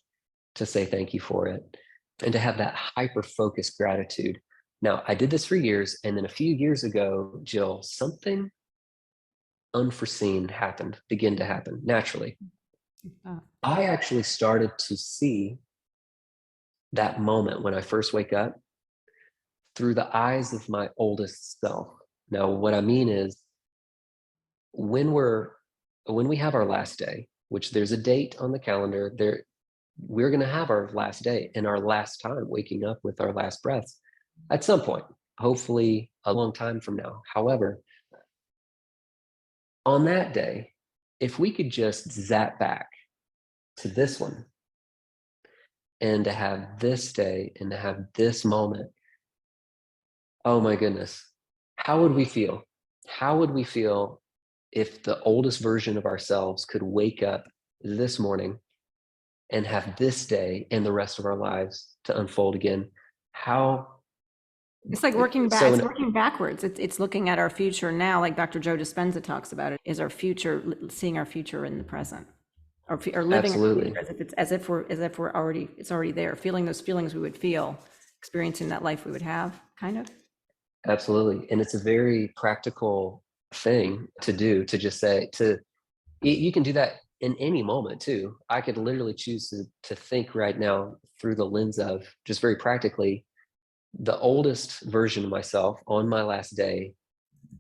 to say thank you for it, and to have that hyper-focused gratitude. Now, I did this for years, and then a few years ago, Jill, something unforeseen began to happen naturally. I actually started to see that moment when I first wake up through the eyes of my oldest self. Now, what I mean is when we have our last day, which there's a date on the calendar, we're going to have our last day and our last time waking up with our last breaths at some point, hopefully a long time from now. However, on that day, if we could just zap back to this one and to have this day and to have this moment, oh my goodness, how would we feel? How would we feel if the oldest version of ourselves could wake up this morning and have this day and the rest of our lives to unfold again? It's like working back. So It's working backwards. It's looking at our future now, like Dr. Joe Dispenza talks about it. Is our future seeing our future in the present, or living our absolutely, future as if we're already it's already there, feeling those feelings we would feel, experiencing that life we would have, kind of. absolutely, and it's a very practical thing to do. To just say you can do that in any moment too. I could literally choose to think right now through the lens of just very practically the oldest version of myself on my last day.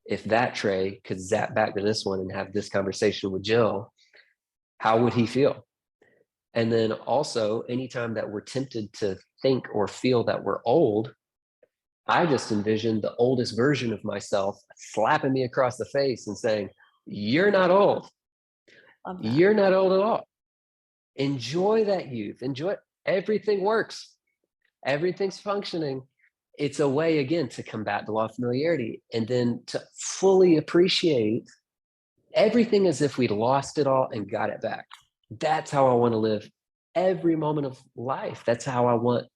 If that Trey could zap back to this one and have this conversation with Jill, how would he feel? And then also, anytime that we're tempted to think or feel that we're old, I just envision the oldest version of myself slapping me across the face and saying, you're not old. Love that. You're not old at all. Enjoy that youth. Enjoy it. Everything works. Everything's functioning. It's a way, again, to combat the law of familiarity and then to fully appreciate everything as if we'd lost it all and got it back. That's how I want to live every moment of life. That's how I want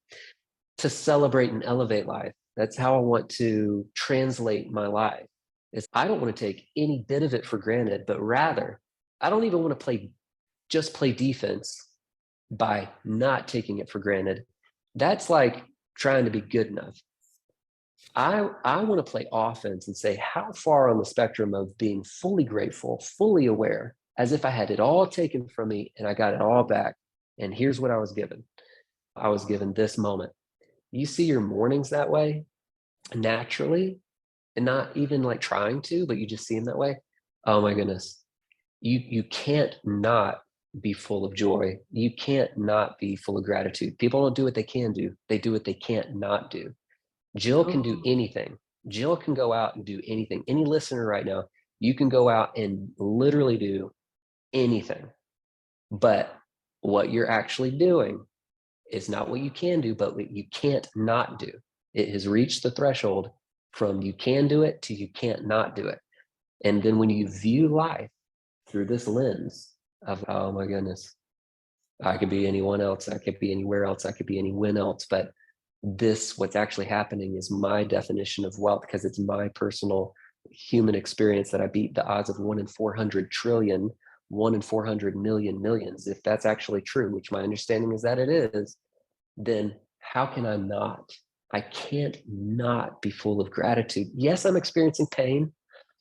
to celebrate and elevate life. That's how I want to translate my life. I don't want to take any bit of it for granted, but rather, I don't even want to just play defense by not taking it for granted. That's like trying to be good enough. I want to play offense and say, how far on the spectrum of being fully grateful, fully aware, as if I had it all taken from me and I got it all back. And here's what I was given. I was given this moment. You see your mornings that way naturally, and not even like trying to, but you just see them that way. Oh my goodness. You can't not be full of joy. You can't not be full of gratitude. People don't do what they can do. They do what they can't not do. Jill can do anything. Jill can go out and do anything. Any listener right now, You can go out and literally do anything. But what you're actually doing is not what you can do, but what you can't not do. It has reached the threshold from you can do it to you can't not do it. And then when you view life through this lens of, oh my goodness, I could be anyone else, I could be anywhere else, I could be anyone else, but what's actually happening is my definition of wealth because it's my personal human experience that I beat the odds of 1 in 400 trillion, 1 in 400 million millions. If that's actually true, which my understanding is that it is, then how can I not? I can't not be full of gratitude. Yes, I'm experiencing pain,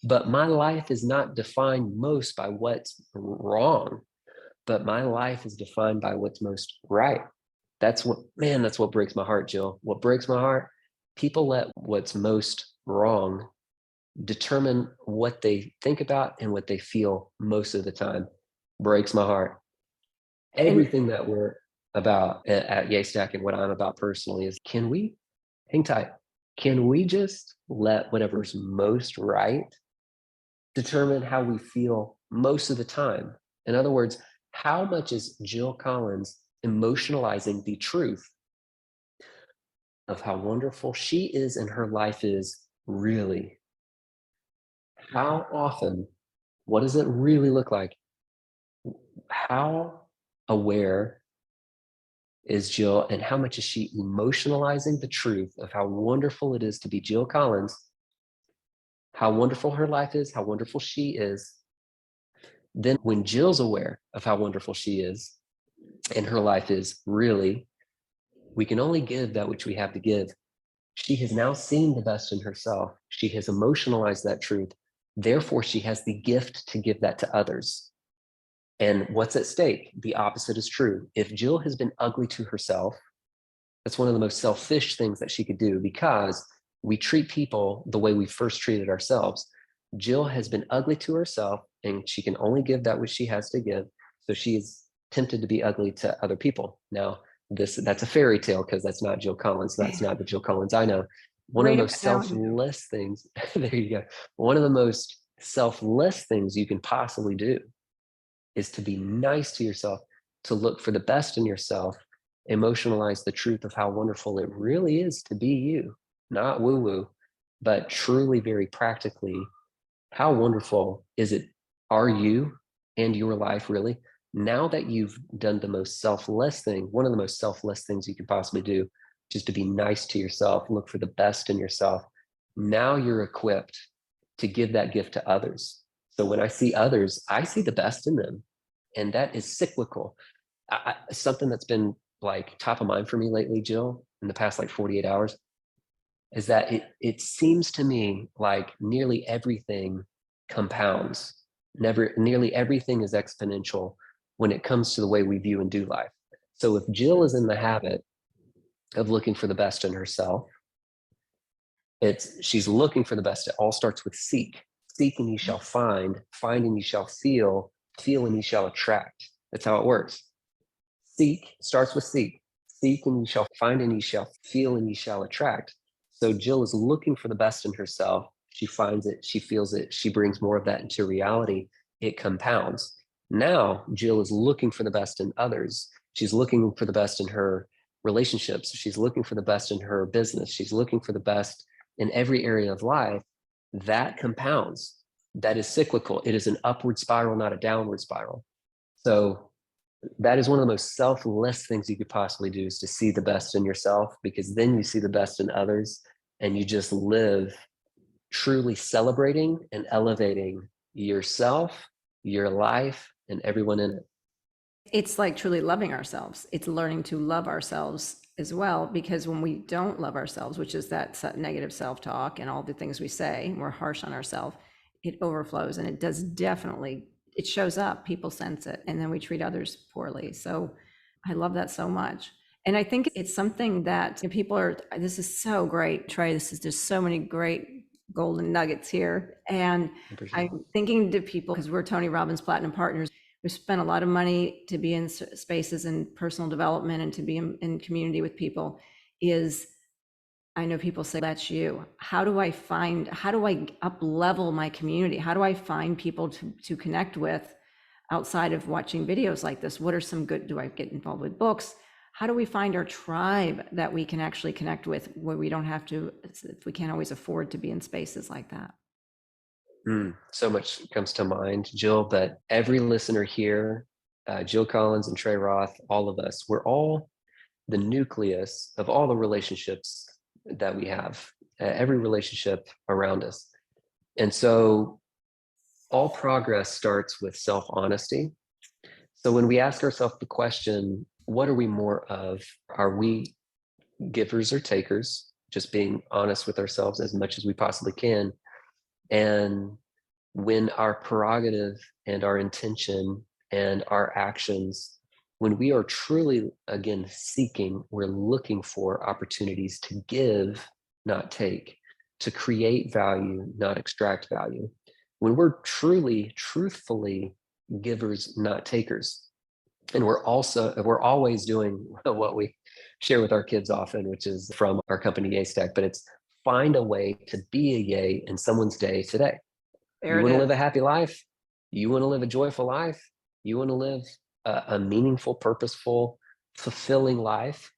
but my life is not defined most by what's wrong, but my life is defined by what's most right. That's what breaks my heart, Jill. What breaks my heart, people let what's most wrong determine what they think about and what they feel most of the time. Breaks my heart. And Everything that we're about at Yaystack and what I'm about personally is, can we hang tight? Can we just let whatever's most right determine how we feel most of the time? In other words, how much is Jill Collins emotionalizing the truth of how wonderful she is and her life is really? How often, what does it really look like? How aware is Jill and how much is she emotionalizing the truth of how wonderful it is to be Jill Collins, how wonderful her life is, how wonderful she is? Then, when Jill's aware of how wonderful she is and her life is really, we can only give that which we have to give. She has now seen the best in herself. She has emotionalized that truth. Therefore, she has the gift to give that to others. And what's at stake? The opposite is true. If Jill has been ugly to herself, that's one of the most selfish things that she could do because we treat people the way we first treated ourselves. Jill has been ugly to herself and she can only give that which she has to give. So she is tempted to be ugly to other people. Now, that's a fairy tale because that's not Jill Collins. That's not the Jill Collins I know. One of the great most analogy. selfless things, there you go. One of the most selfless things you can possibly do is to be nice to yourself, to look for the best in yourself, emotionalize the truth of how wonderful it really is to be you, not woo woo, but truly very practically, how wonderful is it? Are you and your life really? Now that you've done the most selfless thing, one of the most selfless things you could possibly do, just to be nice to yourself, look for the best in yourself. Now you're equipped to give that gift to others. So when I see others, I see the best in them. And that is cyclical. Something that's been like top of mind for me lately, Jill, in the past like 48 hours, is that it seems to me like nearly everything compounds. Nearly everything is exponential when it comes to the way we view and do life. So if Jill is in the habit of looking for the best in herself, she's looking for the best. It all starts with seek. Seek and you shall find and you shall feel and you shall attract. That's how it works. Seek starts with seek. Seek and you shall find and you shall feel and you shall attract. So Jill is looking for the best in herself. She finds it, she feels it, she brings more of that into reality. It compounds. Now Jill is looking for the best in others. She's looking for the best in her relationships. She's looking for the best in her business. She's looking for the best in every area of life. That compounds. That is cyclical. It is an upward spiral, not a downward spiral. So that is one of the most selfless things you could possibly do, is to see the best in yourself, because then you see the best in others and you just live truly celebrating and elevating yourself, your life, and everyone in it. It's like truly loving ourselves. It's learning to love ourselves as well, because when we don't love ourselves, which is that negative self-talk and all the things we say, and we're harsh on ourselves, it overflows and it does definitely, it shows up, people sense it, and then we treat others poorly. So I love that so much. And I think it's something that people are, this is so great, Trey. This is just so many great golden nuggets here. And I'm thinking to people, because we're Tony Robbins Platinum Partners, we spent a lot of money to be in spaces and personal development and to be in community with people, is I know people say that's you. How do I up level my community? How do I find people to connect with outside of watching videos like this? What are some good, do I get involved with books? How do we find our tribe that we can actually connect with where we don't have to, if we can't always afford to be in spaces like that? So much comes to mind, Jill, but every listener here, Jill Collins and Trey Roth, all of us, we're all the nucleus of all the relationships that we have, every relationship around us. And so all progress starts with self honesty. So when we ask ourselves the question, what are we more of? Are we givers or takers? Just being honest with ourselves as much as we possibly can. And when our prerogative and our intention and our actions, when we are truly, again, seeking, we're looking for opportunities to give, not take, to create value, not extract value. When we're truly, truthfully givers, not takers, and we're always doing what we share with our kids often, which is from our company Yay Stack, but it's find a way to be a yay in someone's day today. There You it want to live is. a happy life, you want to live a joyful life, you want to live a meaningful, purposeful, fulfilling life,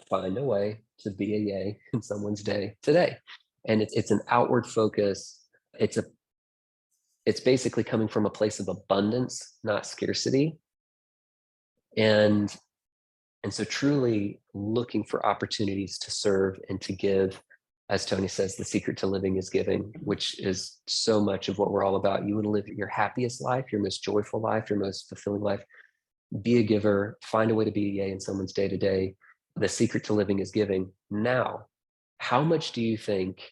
find a way to be a yay in someone's day today. And it's an outward focus. It's a it's basically coming from a place of abundance, not scarcity. And And so truly looking for opportunities to serve and to give, as Tony says, the secret to living is giving, which is so much of what we're all about. You want to live your happiest life, your most joyful life, your most fulfilling life. Be a giver, find a way to be a yay in someone's day to day. The secret to living is giving. Now, how much do you think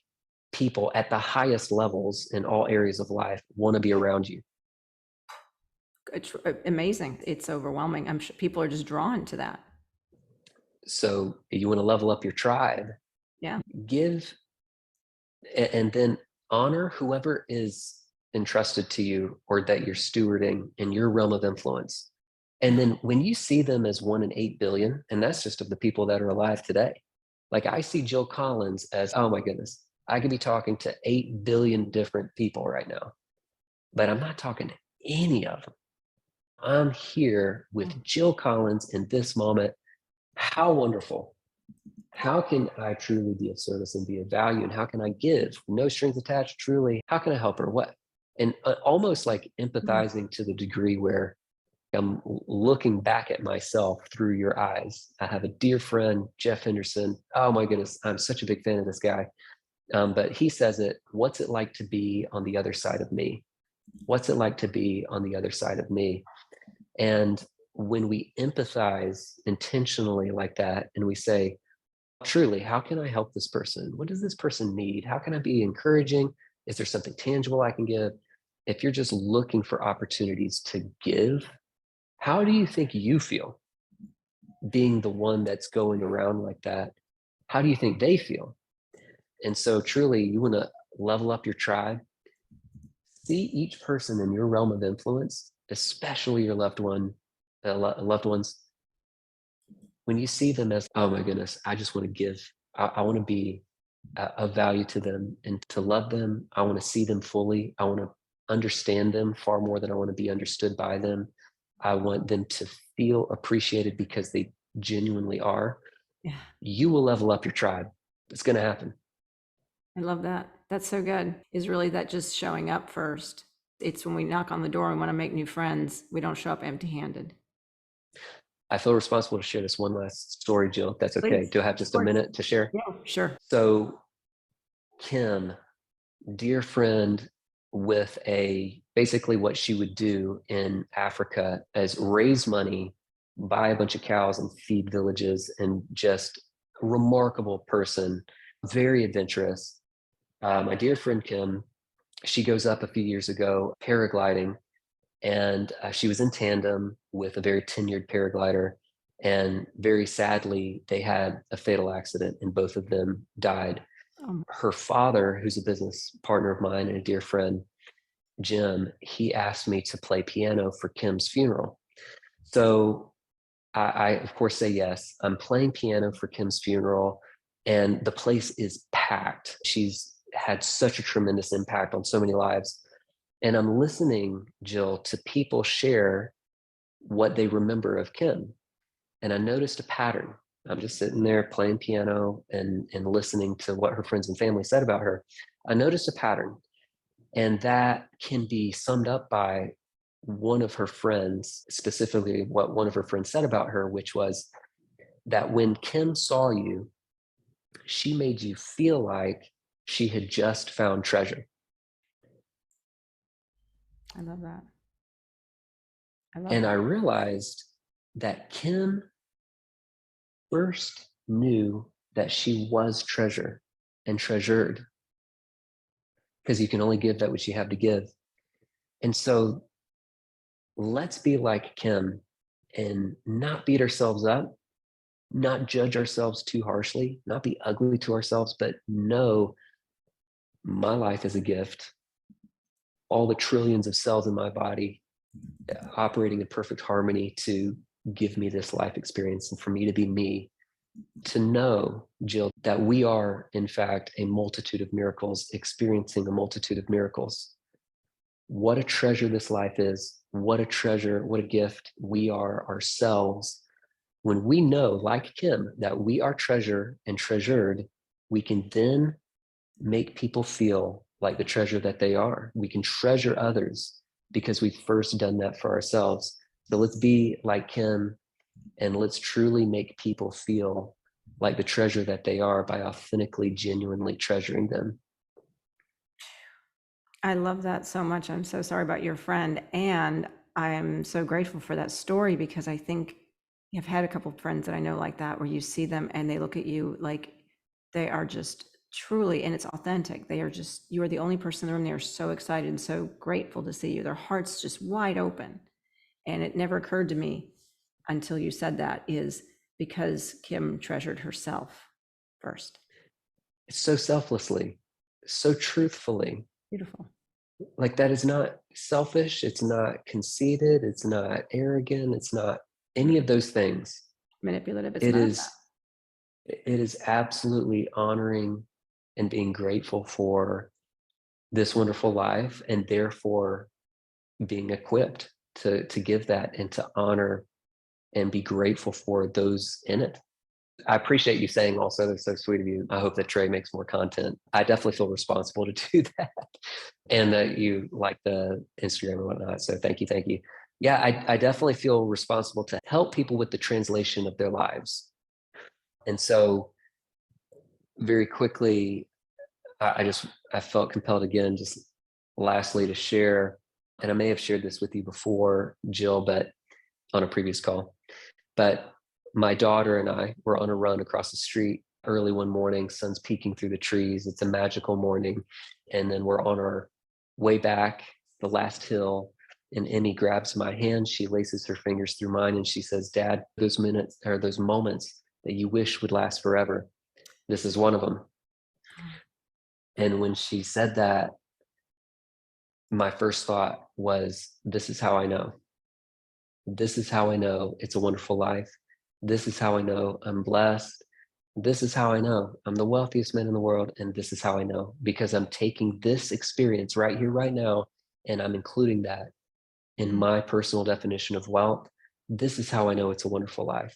people at the highest levels in all areas of life want to be around you? It's amazing. It's overwhelming. I'm sure people are just drawn to that. So you want to level up your tribe, Yeah. give and then honor whoever is entrusted to you or that you're stewarding in your realm of influence. And then when you see them as 1 in 8 billion, and that's just of the people that are alive today, like I see Jill Collins as, oh my goodness, I could be talking to 8 billion different people right now, but I'm not talking to any of them. I'm here with Jill Collins in this moment. How wonderful. How can I truly be of service and be of value? And how can I give? No strings attached, truly. How can I help her? What? And almost like Mm. empathizing to the degree where I'm looking back at myself through your eyes. I have a dear friend, Jeff Henderson. Oh my goodness, I'm such a big fan of this guy. But he says it, what's it like to be on the other side of me? What's it like to be on the other side of me? And when we empathize intentionally like that, and we say, truly, how can I help this person? What does this person need? How can I be encouraging? Is there something tangible I can give? If you're just looking for opportunities to give, how do you think you feel being the one that's going around like that? How do you think they feel? And so, truly, you want to level up your tribe, see each person in your realm of influence, especially your loved ones, when you see them as, oh my goodness, I just want to give, I want to be of value to them and to love them. I want to see them fully. I want to understand them far more than I want to be understood by them. I want them to feel appreciated because they genuinely are. Yeah. You will level up your tribe. It's going to happen. I love that. That's so good. Is really that just showing up first. It's when we knock on the door and want to make new friends, we don't show up empty handed. I feel responsible to share this one last story, Jill, if that's okay. Please. Do I have Of just a course. minute to share? Yeah, sure. So, Kim, dear friend, with a basically what she would do in Africa is raise money, buy a bunch of cows and feed villages, and just remarkable person, very adventurous. My dear friend Kim, she goes up a few years ago paragliding, and she was in tandem with a very tenured paraglider. And very sadly, they had a fatal accident, and both of them died. Um, Her father, who's a business partner of mine and a dear friend, Jim, he asked me to play piano for Kim's funeral. So I of course say yes. I'm playing piano for Kim's funeral. and the place is packed. She's had such a tremendous impact on so many lives. And I'm listening, Jill, to people share what they remember of Kim. And I noticed a pattern. I'm just sitting there playing piano and listening to what her friends and family said about her. I noticed a pattern, and that can be summed up by one of her friends, specifically what one of her friends said about her, which was that when Kim saw you, she made you feel like she had just found treasure. I love that. I love And that. I realized that Kim first knew that she was treasure and treasured, because you can only give that which you have to give. And so let's be like Kim and not beat ourselves up, not judge ourselves too harshly, not be ugly to ourselves, but know my life is a gift. All the trillions of cells in my body operating in perfect harmony to give me this life experience and for me to be me. To know, Jill, that we are, in fact, a multitude of miracles, experiencing a multitude of miracles. What a treasure this life is. What a treasure, what a gift we are ourselves. When we know, like Kim, that we are treasure and treasured, we can then make people feel like the treasure that they are. We can treasure others because we've first done that for ourselves. So let's be like Kim, and let's truly make people feel like the treasure that they are by authentically, genuinely treasuring them. I love that so much. I'm so sorry about your friend. And I am so grateful for that story because I think I've had a couple of friends that I know like that, where you see them and they look at you like they are just truly, and it's authentic. They are just, you are the only person in the room. They are so excited and so grateful to see you. Their heart's just wide open. And it never occurred to me until you said that, is because Kim treasured herself first. It's so selflessly, so truthfully. Beautiful. Like, that is not selfish. It's not conceited. It's not arrogant. It's not any of those things. Manipulative. It's It none of that. is, it is absolutely honoring and being grateful for this wonderful life, and therefore being equipped to give that and to honor and be grateful for those in it. I appreciate you saying also, that's so sweet of you. I hope that Trey makes more content. I definitely feel responsible to do that, and that you like the Instagram and whatnot. So thank you. Thank you. Yeah, I definitely feel responsible to help people with the translation of their lives. And so very quickly, I felt compelled again, just lastly to share, and I may have shared this with you before, Jill, but on a previous call, but my daughter and I were on a run across the street early one morning, sun's peeking through the trees. It's a magical morning. And then we're on our way back the last hill, and Emmy grabs my hand. She laces her fingers through mine and she says, "Dad, those minutes or those moments that you wish would last forever, this is one of them." And when she said that, my first thought was, this is how I know. This is how I know it's a wonderful life. This is how I know I'm blessed. This is how I know I'm the wealthiest man in the world. And this is how I know, because I'm taking this experience right here, right now, and I'm including that in my personal definition of wealth. This is how I know it's a wonderful life.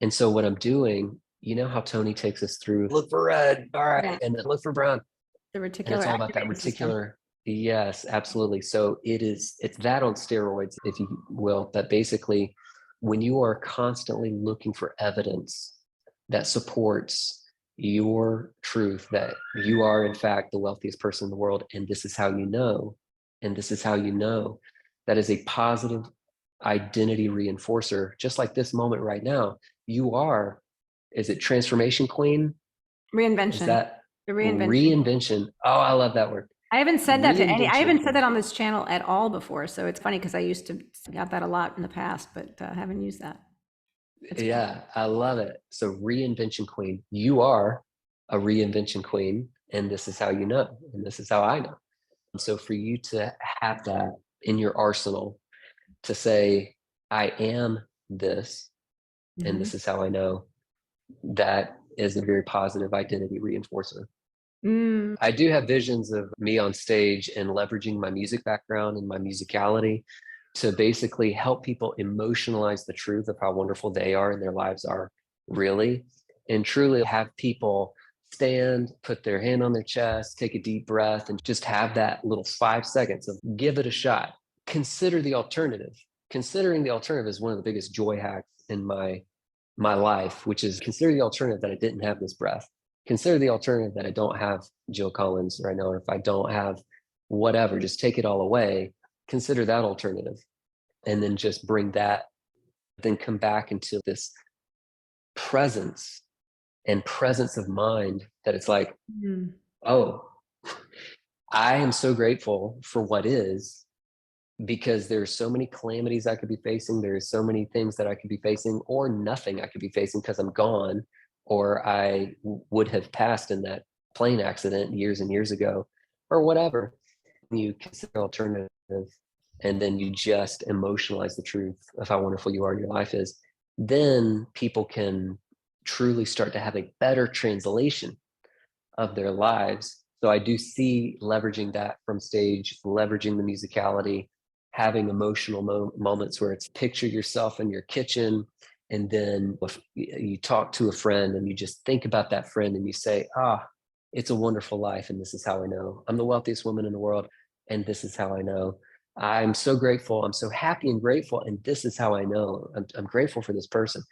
And so what I'm doing, you know how Tony takes us through, look for red, all right, Yeah. and then look for brown. The And it's reticular all about that activating system. reticular. Yes, absolutely. So it's that on steroids, if you will, that basically when you are constantly looking for evidence that supports your truth that you are in fact the wealthiest person in the world, and this is how you know, and this is how you know, that is a positive identity reinforcer. Just like this moment right now, you are, is it transformation queen? Is Reinvention. that The reinvention. reinvention? Oh, I love that word. I haven't said that to any, I Reinvention haven't said that queen. on this channel at all before. So it's funny because I used to got that a lot in the past, but haven't used that. It's cool. Yeah, I love it. So reinvention queen, you are a reinvention queen, and this is how you know, and this is how I know. And so for you to have that in your arsenal, to say, I am this, and Mhm. this is how I know, that is a very positive identity reinforcer. Mm, I do have visions of me on stage and leveraging my music background and my musicality to basically help people emotionalize the truth of how wonderful they are and their lives are really, and truly have people stand, put their hand on their chest, take a deep breath, and just have that little 5 seconds of give it a shot. Consider the alternative. Considering the alternative is one of the biggest joy hacks in my life, which is consider the alternative that I didn't have this breath. Consider the alternative that I don't have Jill Collins right now, or if I don't have whatever, just take it all away. Consider that alternative. And then just bring that, then come back into this presence and presence of mind that it's like, mm, oh, I am so grateful for what is, because there's so many calamities I could be facing. There's so many things that I could be facing, or nothing I could be facing because I'm gone, or I would have passed in that plane accident years and years ago, or whatever. You consider alternative, and then you just emotionalize the truth of how wonderful you are and your life is. Then people can truly start to have a better translation of their lives. So I do see leveraging that from stage, leveraging the musicality, having emotional moments where it's picture yourself in your kitchen. And then if you talk to a friend and you just think about that friend and you say, it's a wonderful life. And this is how I know I'm the wealthiest woman in the world. And this is how I know I'm so grateful. I'm so happy and grateful. And this is how I know I'm grateful for this person.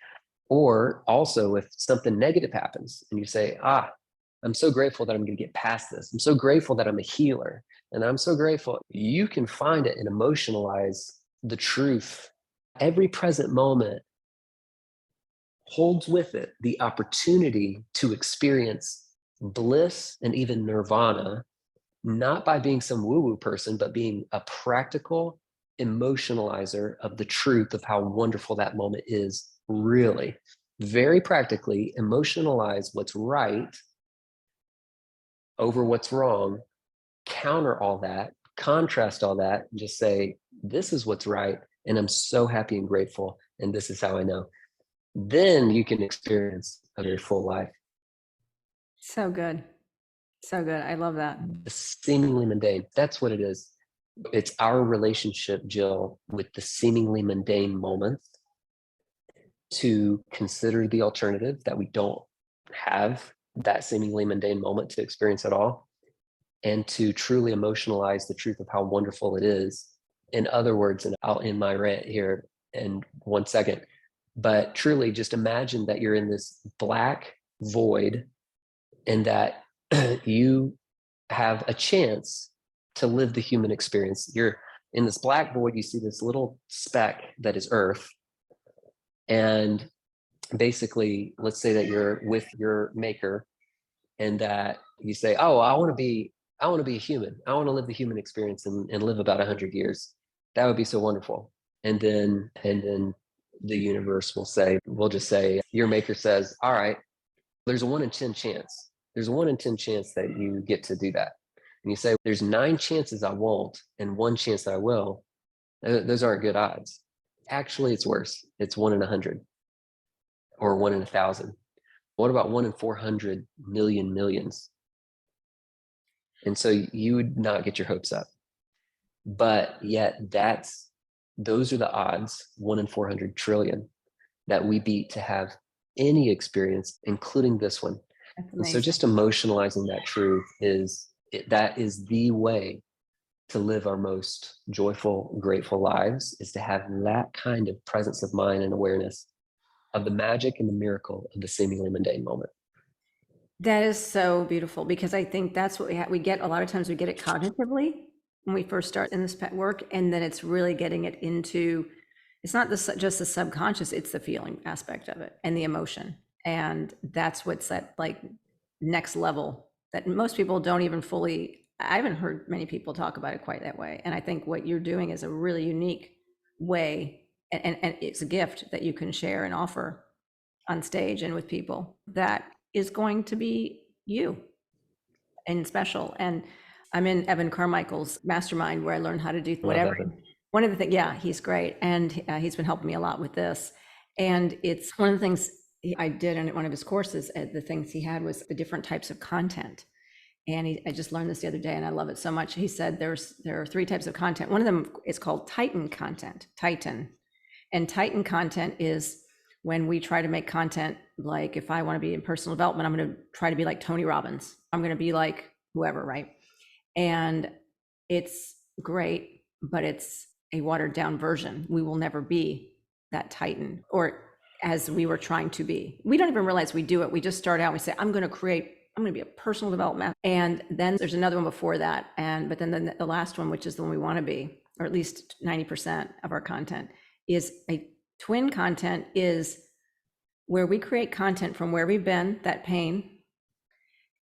Or also, if something negative happens and you say, I'm so grateful that I'm going to get past this. I'm so grateful that I'm a healer. And I'm so grateful. You can find it and emotionalize the truth. Every present moment holds with it the opportunity to experience bliss and even nirvana, not by being some woo woo person, but being a practical emotionalizer of the truth of how wonderful that moment is, really. Very practically emotionalize what's right over what's wrong, counter all that, contrast all that, and just say, this is what's right. And I'm so happy and grateful. And this is how I know. Then you can experience a very full life. so good. So good. I love that. The seemingly mundane, that's what it is. It's our relationship, Jill, with the seemingly mundane moments, to consider the alternative that we don't have that seemingly mundane moment to experience at all, and to truly emotionalize the truth of how wonderful it is. In other words, and I'll end my rant here in 1 second, but truly just imagine that you're in this black void and that you have a chance to live the human experience. You're in this black void, you see this little speck that is Earth. And basically, let's say that you're with your maker and that you say, oh, I want to be a human. I want to live the human experience and live about 100 years. That would be so wonderful. And then the universe will say, we'll just say, your maker says, all right, there's a 1 in 10 chance. There's a 1 in 10 chance that you get to do that. And you say, there's 9 chances I won't and 1 chance that I will. Those aren't good odds. Actually, it's worse. It's 1 in 100 or 1 in 1,000. What about 1 in 400 million millions? And so you would not get your hopes up. But yet those are the odds, 1 in 400 trillion, that we beat to have any experience, including this one. That's And so amazing. just emotionalizing that truth that is the way to live our most joyful, grateful lives, is to have that kind of presence of mind and awareness of the magic and the miracle of the seemingly mundane moment. That is so beautiful, because I think that's what we get. A lot of times we get it cognitively when we first start in this pet work, and then it's really getting it into, it's not just the subconscious, it's the feeling aspect of it and the emotion. And that's what's that like next level that most people don't even fully, I haven't heard many people talk about it quite that way. And I think what you're doing is a really unique way, and it's a gift that you can share and offer on stage and with people that is going to be you and special. And I'm in Evan Carmichael's mastermind where I learned how to do Love whatever. Evan. One of the things, yeah, he's great. And he's been helping me a lot with this. And it's one of the things I did in one of his courses, the things he had was the different types of content. And I just learned this the other day and I love it so much. He said there are 3 types of content. One of them is called Titan content, Titan. And Titan content is when we try to make content, like if I want to be in personal development, I'm going to try to be like Tony Robbins. I'm going to be like whoever, right? And it's great, but it's a watered down version. We will never be that Titan or as we were trying to be. We don't even realize we do it. We just start out, we say, I'm going to be a personal development. And then there's another one before that. But then the last one, which is the one we want to be, or at least 90% of our content, is a twin content, is where we create content from where we've been, that pain,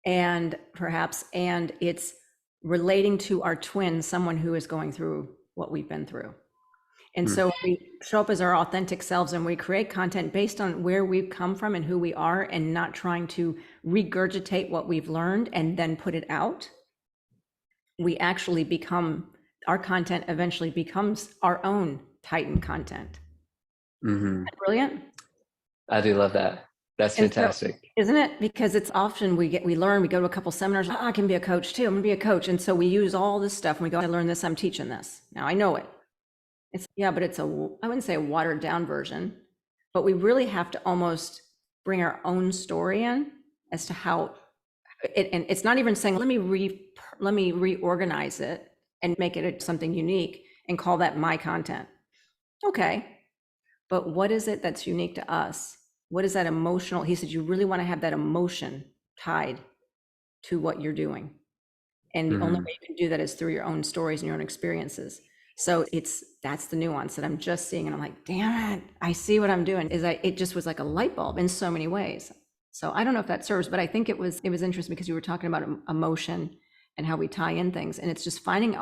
and it's relating to our twin, someone who is going through what we've been through. And so we show up as our authentic selves and we create content based on where we've come from and who we are, and not trying to regurgitate what we've learned and then put it out. We actually become, our content eventually becomes our own Titan content. Brilliant. I do love that. That's fantastic. So, isn't it? Because it's often we learn, we go to a couple seminars, I can be a coach too, I'm gonna be a coach. And so we use all this stuff and we go, I learned this, I'm teaching this. Now I know it. But it's I wouldn't say a watered down version, but we really have to almost bring our own story in as to how and it's not even saying, let me reorganize it and make it something unique and call that my content. Okay. But what is it that's unique to us? What is that emotional? He said, you really want to have that emotion tied to what you're doing. And the only way you can do that is through your own stories and your own experiences. So that's the nuance that I'm just seeing. And I'm like, damn it, I see what I'm doing. It just was like a light bulb in so many ways. So I don't know if that serves, but I think it was interesting because you were talking about emotion and how we tie in things. And it's just finding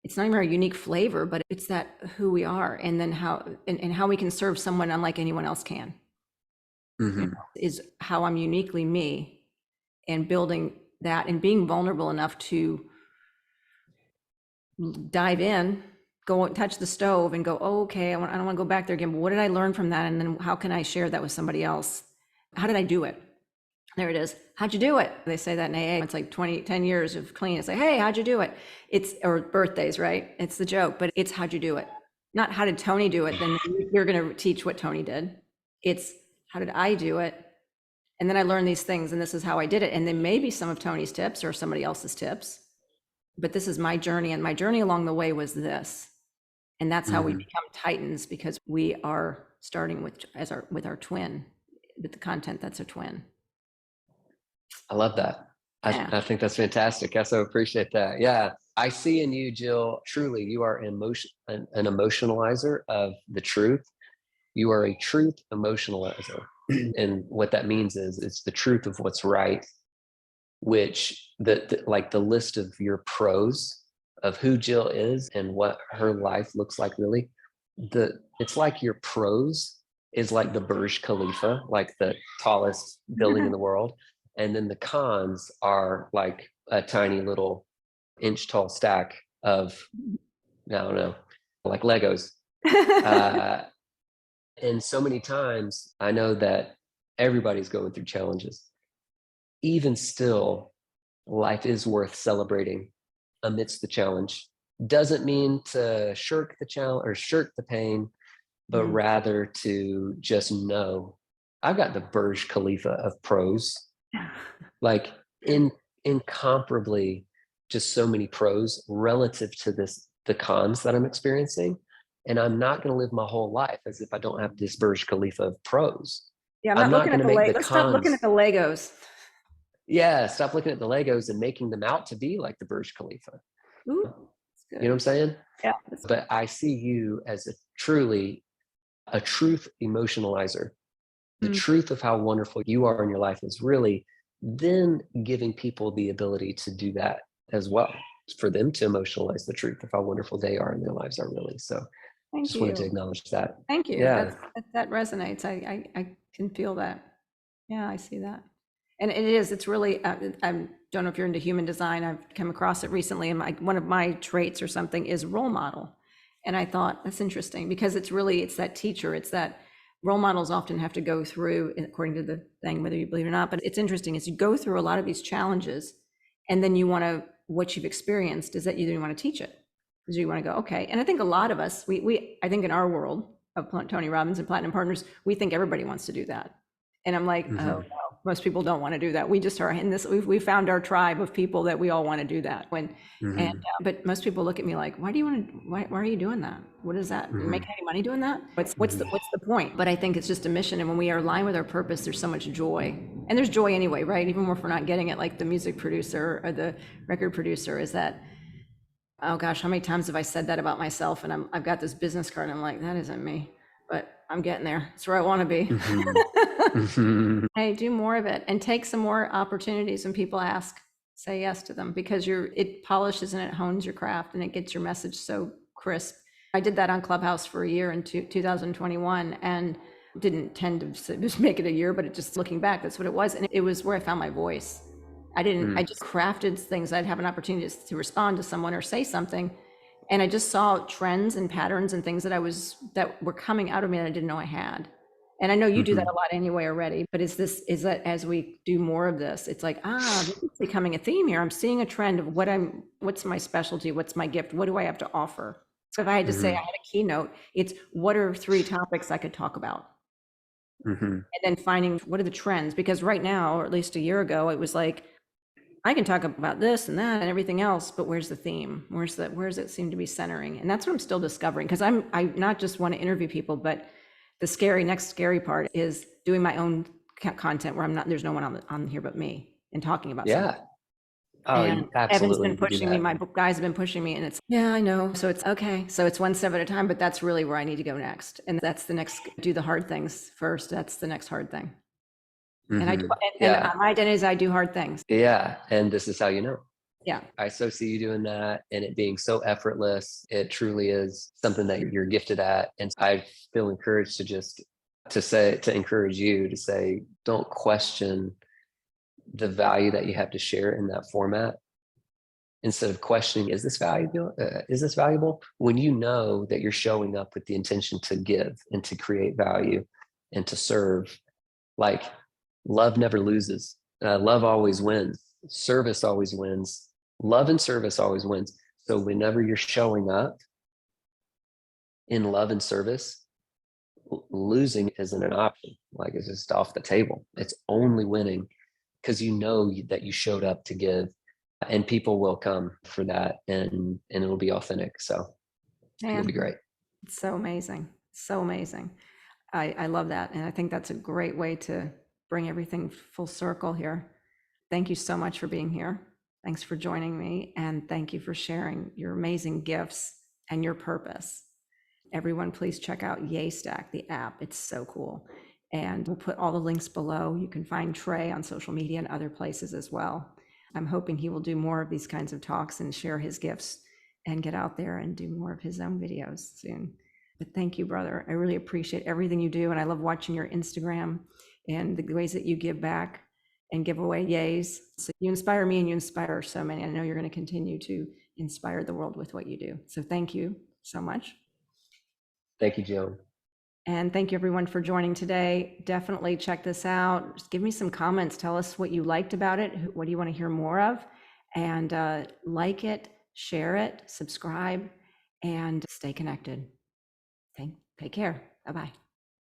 it's not even our unique flavor, but it's that who we are, and then how we can serve someone unlike anyone else can. Is how I'm uniquely me, and building that and being vulnerable enough to dive in, go touch the stove and go, oh, okay, I don't want to go back there again. But what did I learn from that? And then how can I share that with somebody else? How did I do it? There it is. How'd you do it? They say that in AA. It's like 10 years of clean. It's like, hey, how'd you do it? Or birthdays, right? It's the joke, but it's how'd you do it? Not how did Tony do it? Then you're going to teach what Tony did. It's how did I do it? And then I learned these things and this is how I did it. And then maybe some of Tony's tips or somebody else's tips, but this is my journey. And my journey along the way was this. And that's how we become Titans, because we are starting with our twin, with the content that's a twin. I love that. I think that's fantastic. I so appreciate that. Yeah. I see in you, Jill, truly, you are an emotionalizer of the truth. You are a truth emotionalizer. And what that means is it's the truth of what's right, which like the list of your pros of who Jill is and what her life looks like, really. It's like your pros is like the Burj Khalifa, like the tallest building in the world. And then the cons are like a tiny little inch tall stack of, I don't know, like Legos. And so many times I know that everybody's going through challenges. Even still, life is worth celebrating amidst the challenge. Doesn't mean to shirk the challenge or shirk the pain, but rather to just know I've got the Burj Khalifa of pros, like incomparably, just so many pros relative to the cons that I'm experiencing. And I'm not going to live my whole life as if I don't have this Burj Khalifa of pros. Yeah, I'm not looking at the Legos. Let's stop looking at the Legos. Yeah, stop looking at the Legos and making them out to be like the Burj Khalifa. Ooh, you know what I'm saying? Yeah. But I see you as a truth emotionalizer. The truth of how wonderful you are in your life is really then giving people the ability to do that as well, for them to emotionalize the truth of how wonderful they are in their lives are really. So just wanted to acknowledge that. Thank you. Yeah. That resonates. I can feel that. Yeah, I see that. And it's really, I don't know if you're into human design. I've come across it recently, and one of my traits or something is role model. And I thought that's interesting because it's that teacher. It's that role models often have to go through, according to the thing, whether you believe it or not, but it's interesting is you go through a lot of these challenges and then you want to, what you've experienced is that you want to teach it because you want to go, okay. And I think a lot of us, I think in our world of Tony Robbins and Platinum Partners, we think everybody wants to do that. And I'm like, oh no, most people don't want to do that. We just are in this, we found our tribe of people that we all want to do that. But most people look at me like, why are you doing that? What is that? You making any money doing that? What's the point? But I think it's just a mission. And when we are aligned with our purpose, there's so much joy. And there's joy anyway, right? Even if we're not getting it, like the music producer or the record producer, is that, oh gosh, how many times have I said that about myself? And I've got this business card and I'm like, that isn't me, but I'm getting there. It's where I want to be. Hey, do more of it and take some more opportunities when people ask, say yes to them, because it polishes and it hones your craft and it gets your message so crisp. I did that on Clubhouse for a year in 2021 and didn't tend to just make it a year, but it just looking back, that's what it was. And it was where I found my voice. I just crafted things. I'd have an opportunity to respond to someone or say something. And I just saw trends and patterns and things that were coming out of me that I didn't know I had. And I know you do that a lot anyway already, but is that as we do more of this, it's like, this is becoming a theme here. I'm seeing a trend of what's my specialty? What's my gift? What do I have to offer? So if I had to say I had a keynote, it's what are 3 topics I could talk about? And then finding what are the trends? Because right now, or at least a year ago, it was like, I can talk about this and that and everything else, but where's the theme? Where does it seem to be centering? And that's what I'm still discovering, because I not just want to interview people, but the next scary part is doing my own content where there's no one on here but me and talking about something. Oh, And Evan's been pushing me, my guys have been pushing me, and it's, yeah, I know. So it's okay. So it's one step at a time, but that's really where I need to go next. And that's the next, do the hard things first. That's the next hard thing. And my identity is I do hard things. Yeah. And this is how you know. Yeah. I so see you doing that and it being so effortless. It truly is something that you're gifted at. And I feel encouraged to encourage you to say, don't question the value that you have to share in that format. Instead of questioning, is this valuable? When you know that you're showing up with the intention to give and to create value and to serve, like love never loses. Love always wins. Service always wins. Love and service always wins. So whenever you're showing up in love and service, losing isn't an option. Like it's just off the table. It's only winning because you know that you showed up to give, and people will come for that, and it'll be authentic. So it'll be great. It's so amazing. So amazing. I love that. And I think that's a great way to bring everything full circle here. Thank you so much for being here. Thanks for joining me. And thank you for sharing your amazing gifts and your purpose. Everyone, please check out YayStack, the app. It's so cool. And we'll put all the links below. You can find Trey on social media and other places as well. I'm hoping he will do more of these kinds of talks and share his gifts and get out there and do more of his own videos soon. But thank you, brother. I really appreciate everything you do. And I love watching your Instagram and the ways that you give back and give away yays. So you inspire me and you inspire so many. I know you're going to continue to inspire the world with what you do. So thank you so much. Thank you, Jill. And thank you everyone for joining today. Definitely check this out. Just give me some comments. Tell us what you liked about it. What do you want to hear more of? And like it, share it, subscribe, and stay connected. Take care. Bye-bye.